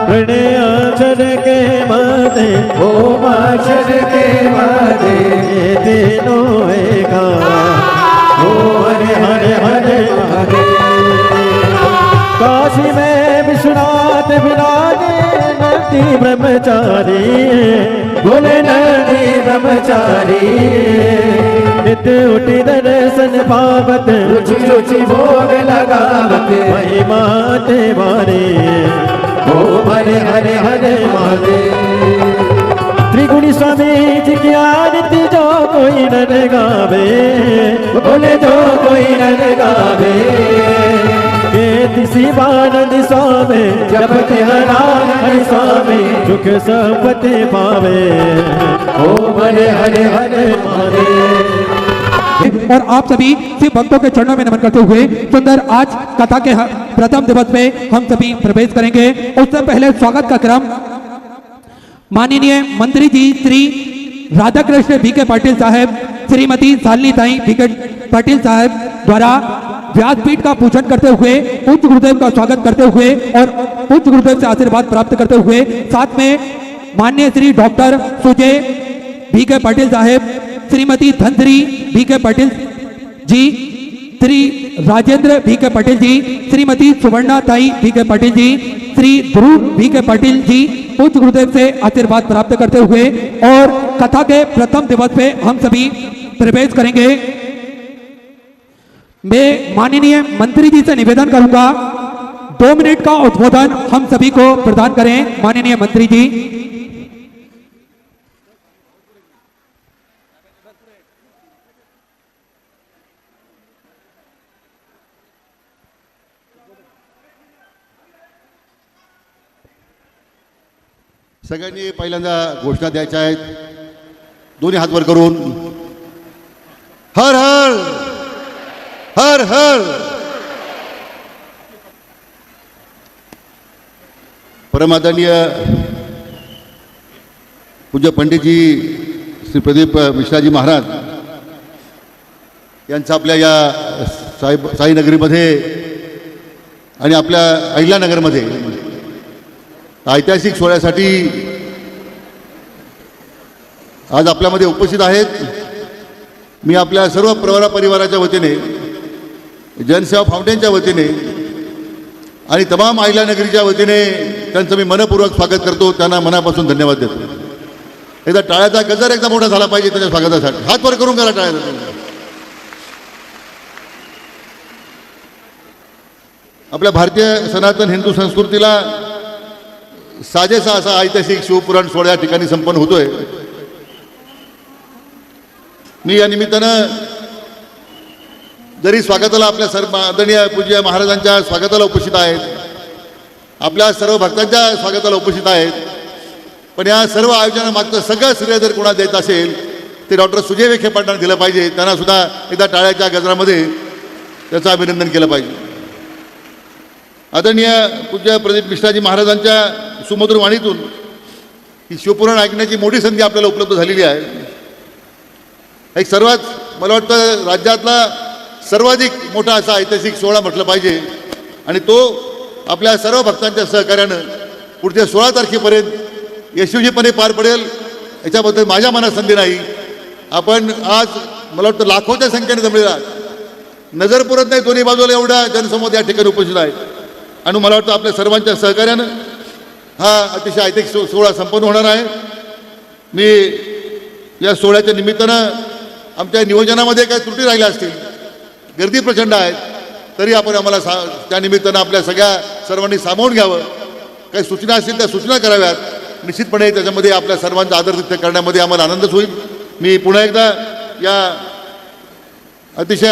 प्रणय अक्षर के माते ओम अक्षर के माते ये तीनों एका ओम हरे हरे हरे महादेव काशी में विश्वनाथ विराजे नंदी ब्रह्मचारी बोले नंदी ब्रह्मचारी नित्य उठी दर्शन पावत रुचि रुचि भोग लगावत महिमा ते बारे ओम हरे हरे हरे महादेव त्रिगुणी स्वामी जी की आरती जो कोई न गावे बोले जो कोई न गावे किसी बानंद स्वामी जपति हरान हरि स्वामी सुख संपत्ति पावे ओम हरे हरे हरे महादेव और आप सभी शिव भक्तों के चरणों में नमन करते हुए सुंदर आज कथा के प्रथम दिवस में हम सभी प्रवेश करेंगे। उससे पहले स्वागत का क्रम माननीय मंत्री जी श्री राधा कृष्ण बीके पाटिल साहब, श्रीमती शालिनी ताई बीके पाटिल साहब द्वारा व्यासपीठ का पूजन करते हुए उच्च गुरुदेव का स्वागत करते हुए और उच्च गुरुदेव से आशीर्वाद प्राप्त करते हुए साथ में माननीय श्री डॉक्टर सुजय बीके पाटिल साहब, श्रीमती धनश्री बीके पाटिल जी, श्री राजेंद्र बीके पाटिल जी, श्रीमती सुवर्णा ताई बीके पाटिल जी, श्री ध्रुव बीके पाटिल जी उच्च गुरुदेव से आशीर्वाद प्राप्त करते हुए और कथा के प्रथम दिवस पे हम सभी प्रवेश करेंगे। मैं माननीय मंत्री जी से निवेदन करूंगा 2 मिनट का उद्बोधन हम सभी को प्रदान करें। माननीय मंत्री जी। सगळ्यांनी पहिल्यांदा घोषणा द्यायच्या आहेत। दोन्ही हात वर करून हर हर हर हर। परमादरणीय पूज्य पंडितजी श्री प्रदीप मिश्राजी महाराज यांचा आपल्या या साईनगरीमध्ये आणि आपल्या अहिल्यानगरमध्ये ऐतिहासिक सोहळ्यासाठी आज आपल्यामध्ये उपस्थित आहेत. मी आपल्या सर्व प्रवरा परिवाराच्या वतीने, जनसेवा फाउंडेशनच्या वतीने आणि तमाम अहिल्यानगरीच्या वतीने त्यांचं मी मनपूर्वक स्वागत करतो. त्यांना मनापासून धन्यवाद देतो. एकदा टाळ्याचा गजर एकदा मोठा झाला पाहिजे त्याच्या स्वागतासाठी. हात वर करून करा टाळ्याचा. आपल्या भारतीय सनातन हिंदू संस्कृतीला साजेसा असा ऐतिहासिक शिवपुराण सोहळा या ठिकाणी संपन्न होतोय. मी या निमित्तानं जरी स्वागताला आपल्या सर्व आदरणीय पूज्य महाराजांच्या स्वागताला उपस्थित आहेत, आपल्या सर्व भक्तांच्या स्वागताला उपस्थित आहेत, पण या सर्व आयोजनामागचं सगळं श्रेय जर कोणा देत असेल ते डॉक्टर सुजय विखे पाटलांना दिलं पाहिजे. त्यांना सुद्धा एकदा टाळ्याच्या गजरामध्ये त्याचं अभिनंदन केलं पाहिजे. आदरणीय पूज्य प्रदीप मिश्राजी महाराजांच्या सुमधुर वाणीतून ही शिवपुराण ऐकण्याची मोठी संधी आपल्याला उपलब्ध झालेली आहे. एक सर्वात मला वाटतं राज्यातला सर्वाधिक मोठा असा ऐतिहासिक सोहळा म्हटलं पाहिजे आणि तो आपल्या सर्व भक्तांच्या सहकार्यानं पुढच्या 16 तारखेपर्यंत यशस्वीपणे पार पडेल याच्याबद्दल माझ्या मनात संधी नाही. आपण आज मला वाटतं लाखोच्या संख्येने जमलेला नजर पुरत नाही दोन्ही बाजूला एवढा जनसमूह या ठिकाणी उपस्थित आहे आणि मला वाटतं आपल्या सर्वांच्या सहकार्यानं हा अतिशय ऐतिहासिक सोहळा संपन्न होणार आहे. मी या सोहळ्याच्या निमित्तानं आमच्या नियोजनामध्ये काही त्रुटी राहिल्या असतील, गर्दी प्रचंड आहेत, तरी आपण आम्हाला त्या निमित्तानं आपल्या सगळ्या सर्वांनी सामावून घ्यावं. काही सूचना असतील त्या सूचना कराव्यात. निश्चितपणे त्याच्यामध्ये आपल्या सर्वांचा आदरातिथ्य करण्यामध्ये आम्हाला आनंदच होईल. मी पुन्हा एकदा या अतिशय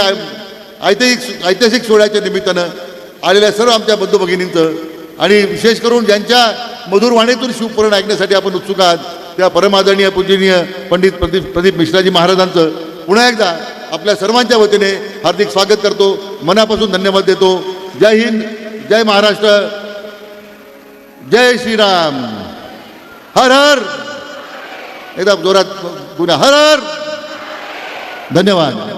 ऐतिहासिक सोहळ्याच्या निमित्तानं आलेल्या सर्व आमच्या बंधू भगिनींचं आणि विशेष करून ज्यांच्या मधुर वाणीतून शिवपुराण ऐकण्यासाठी आपण उत्सुक आहात त्या परमादरणीय पूजनीय पंडित प्रदीप मिश्राजी महाराजांचं पुन्हा एकदा आपल्या सर्वांच्या वतीने हार्दिक स्वागत करतो. मनापासून धन्यवाद देतो. जय हिंद, जय महाराष्ट्र, जय श्रीराम. हर हर. एकदा जोरात पुन्हा हर हर. धन्यवाद.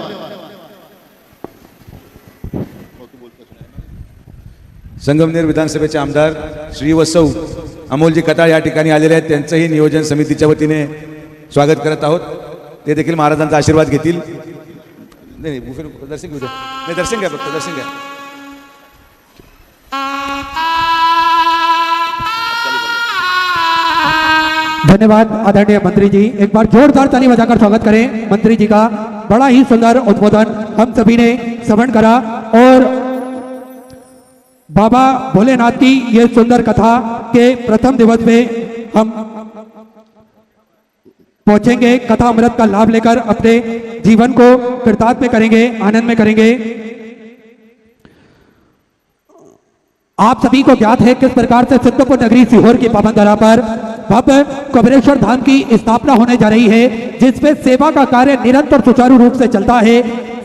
संगमनेर विधानसभेचे आमदार श्री व सौ अमोलजी कताळ या ठिकाणी आलेले आहेत. त्यांचंही नियोजन समितीच्या वतीने स्वागत करत आहोत. ते देखील महाराजांचा आशीर्वाद घेतील. नाही दर्शन घेऊ द्या. नाही दर्शन घ्या, फक्त दर्शन घ्या. धन्यवाद आदरणीय मंत्री जी. एक बार जोरदार ताली बजाकर स्वागत करें मंत्री जी का. बड़ा ही सुंदर उद्बोधन हम सभी ने श्रवण करा और बाबा भोलेनाथ की ये सुंदर कथा के प्रथम दिवस में हम पहुंचेंगे. कथा अमृत का लाभ लेकर अपने जीवन को कृतार्थ में करेंगे, आनंद में करेंगे. आप सभी को ज्ञात है किस प्रकार से सिद्धपुर नगरी सीहोर की पावन धरा पर भव्य कबरेश्वर धाम की स्थापना होने जा रही है, जिसमें सेवा का कार्य निरंतर सुचारू रूप से चलता है.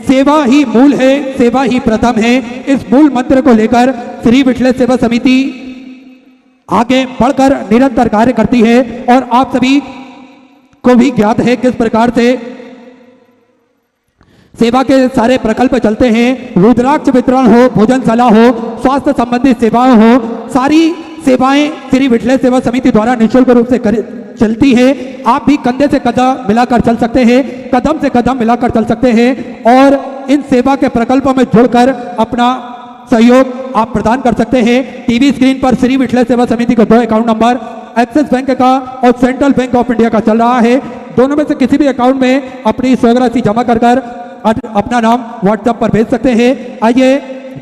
सेवा ही मूल है, सेवा ही प्रथम है. इस मूल मंत्र को लेकर श्री विठले सेवा समिति आगे बढ़कर निरंतर कार्य करती है और आप सभी को भी ज्ञात है किस प्रकार से सेवा के सारे प्रकल्प चलते हैं. रुद्राक्ष वितरण हो, भोजनशाला हो, स्वास्थ्य संबंधित सेवाएं हो, सारी सेवाएं श्री विठले सेवा समिति द्वारा निःशुल्क रूप से चलती है. आप भी कंधे से कदम मिलाकर चल सकते हैं, कदम से कदम मिलाकर चल सकते हैं और इन सेवा के प्रकल्पों में जुड़कर अपना सहयोग आप प्रदान कर सकते हैं. टीवी स्क्रीन पर श्री विठले सेवा समिति का 2 अकाउंट नंबर एक्सिस बैंक का और सेंट्रल बैंक ऑफ इंडिया का चल रहा है. दोनों में से किसी भी अकाउंट में अपनी स्वराशि जमा कर अपना नाम व्हाट्सएप पर भेज सकते हैं. आइए,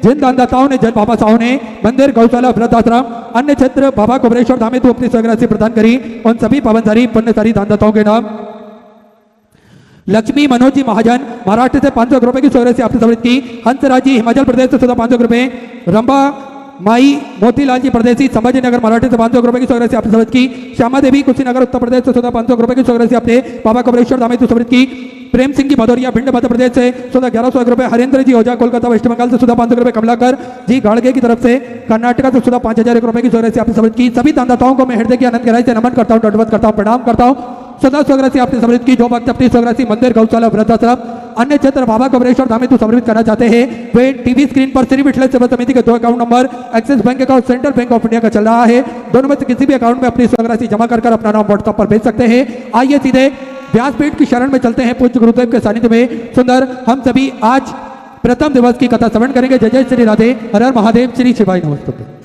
जिन दानदाताओं ने, जन बाबा साहू ने मंदिर, गौशाला, वृद्धाश्रम, अन्य क्षेत्र बाबा कबरेश्वर धाम में तो अपनी स्वराशि प्रदान करी, उन सभी पावनधारी पुण्यधारी दानदाताओं के नाम लक्ष्मी मनोज जी महाजन महाराष्ट्र से 500 रुपए की स्वराशि आपने समृद्ध की. हंसराज जी हिमाचल प्रदेश से 500 रुपए. रंबा माई मोतीलाल जी परदेसी संभाजी नगर महाराष्ट्र से 500 रुपए की स्वराशि आपने समृद्ध की. श्यामा देवी कुशीनगर उत्तर प्रदेश से 500 रुपए की स्वराशि आपने बाबा कबरेश्वर धाम में समृद्ध की. प्रेम सिंह जी भदौरिया भिंड मध्य प्रदेश से 1100 रुपए. हरेंद्र जी ओझा कोलकाता वेस्ट बंगाल से 500 रुपए. कमलाकर जी गाड़गे की तरफ से कर्नाटका से 5000 रुपए की स्वराशि आपने समृद्ध की. सभी दानदाताओं को मैं हृदय की आनंद गहराई से नमन करता हूँ, दंडवत करता हूँ, प्रणाम करता हूँ. स्वराशि आपने समृद्ध की. जो भक्त अपनी स्वराशि मंदिर, गौशाला, वृद्धाश्रम अन्य क्षेत्र बाबा कबरेश्वर धाम हेतु समर्पित करना चाहते हैं वे टीवी स्क्रीन पर श्री विठल सेवा समिति के 2 account number axis bank account central bank of India का चल रहा है। दोनों में से किसी भी अकाउंट में अपनी स्वर्ण राशि जमा कर अपना नाम व्हाट्सएप पर भेज सकते हैं। आइए सीधे व्यासपीठ की शरण में चलते हैं। पूज्य गुरुदेव के सानिध्य में सुंदर हम सभी आज प्रथम दिवस की कथा श्रवण करेंगे। जय जय श्री राधे, हर हर महादेव, श्री शिवाय नमस्तुभ्यं।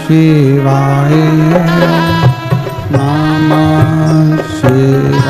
शिवाय नमः शिवाय।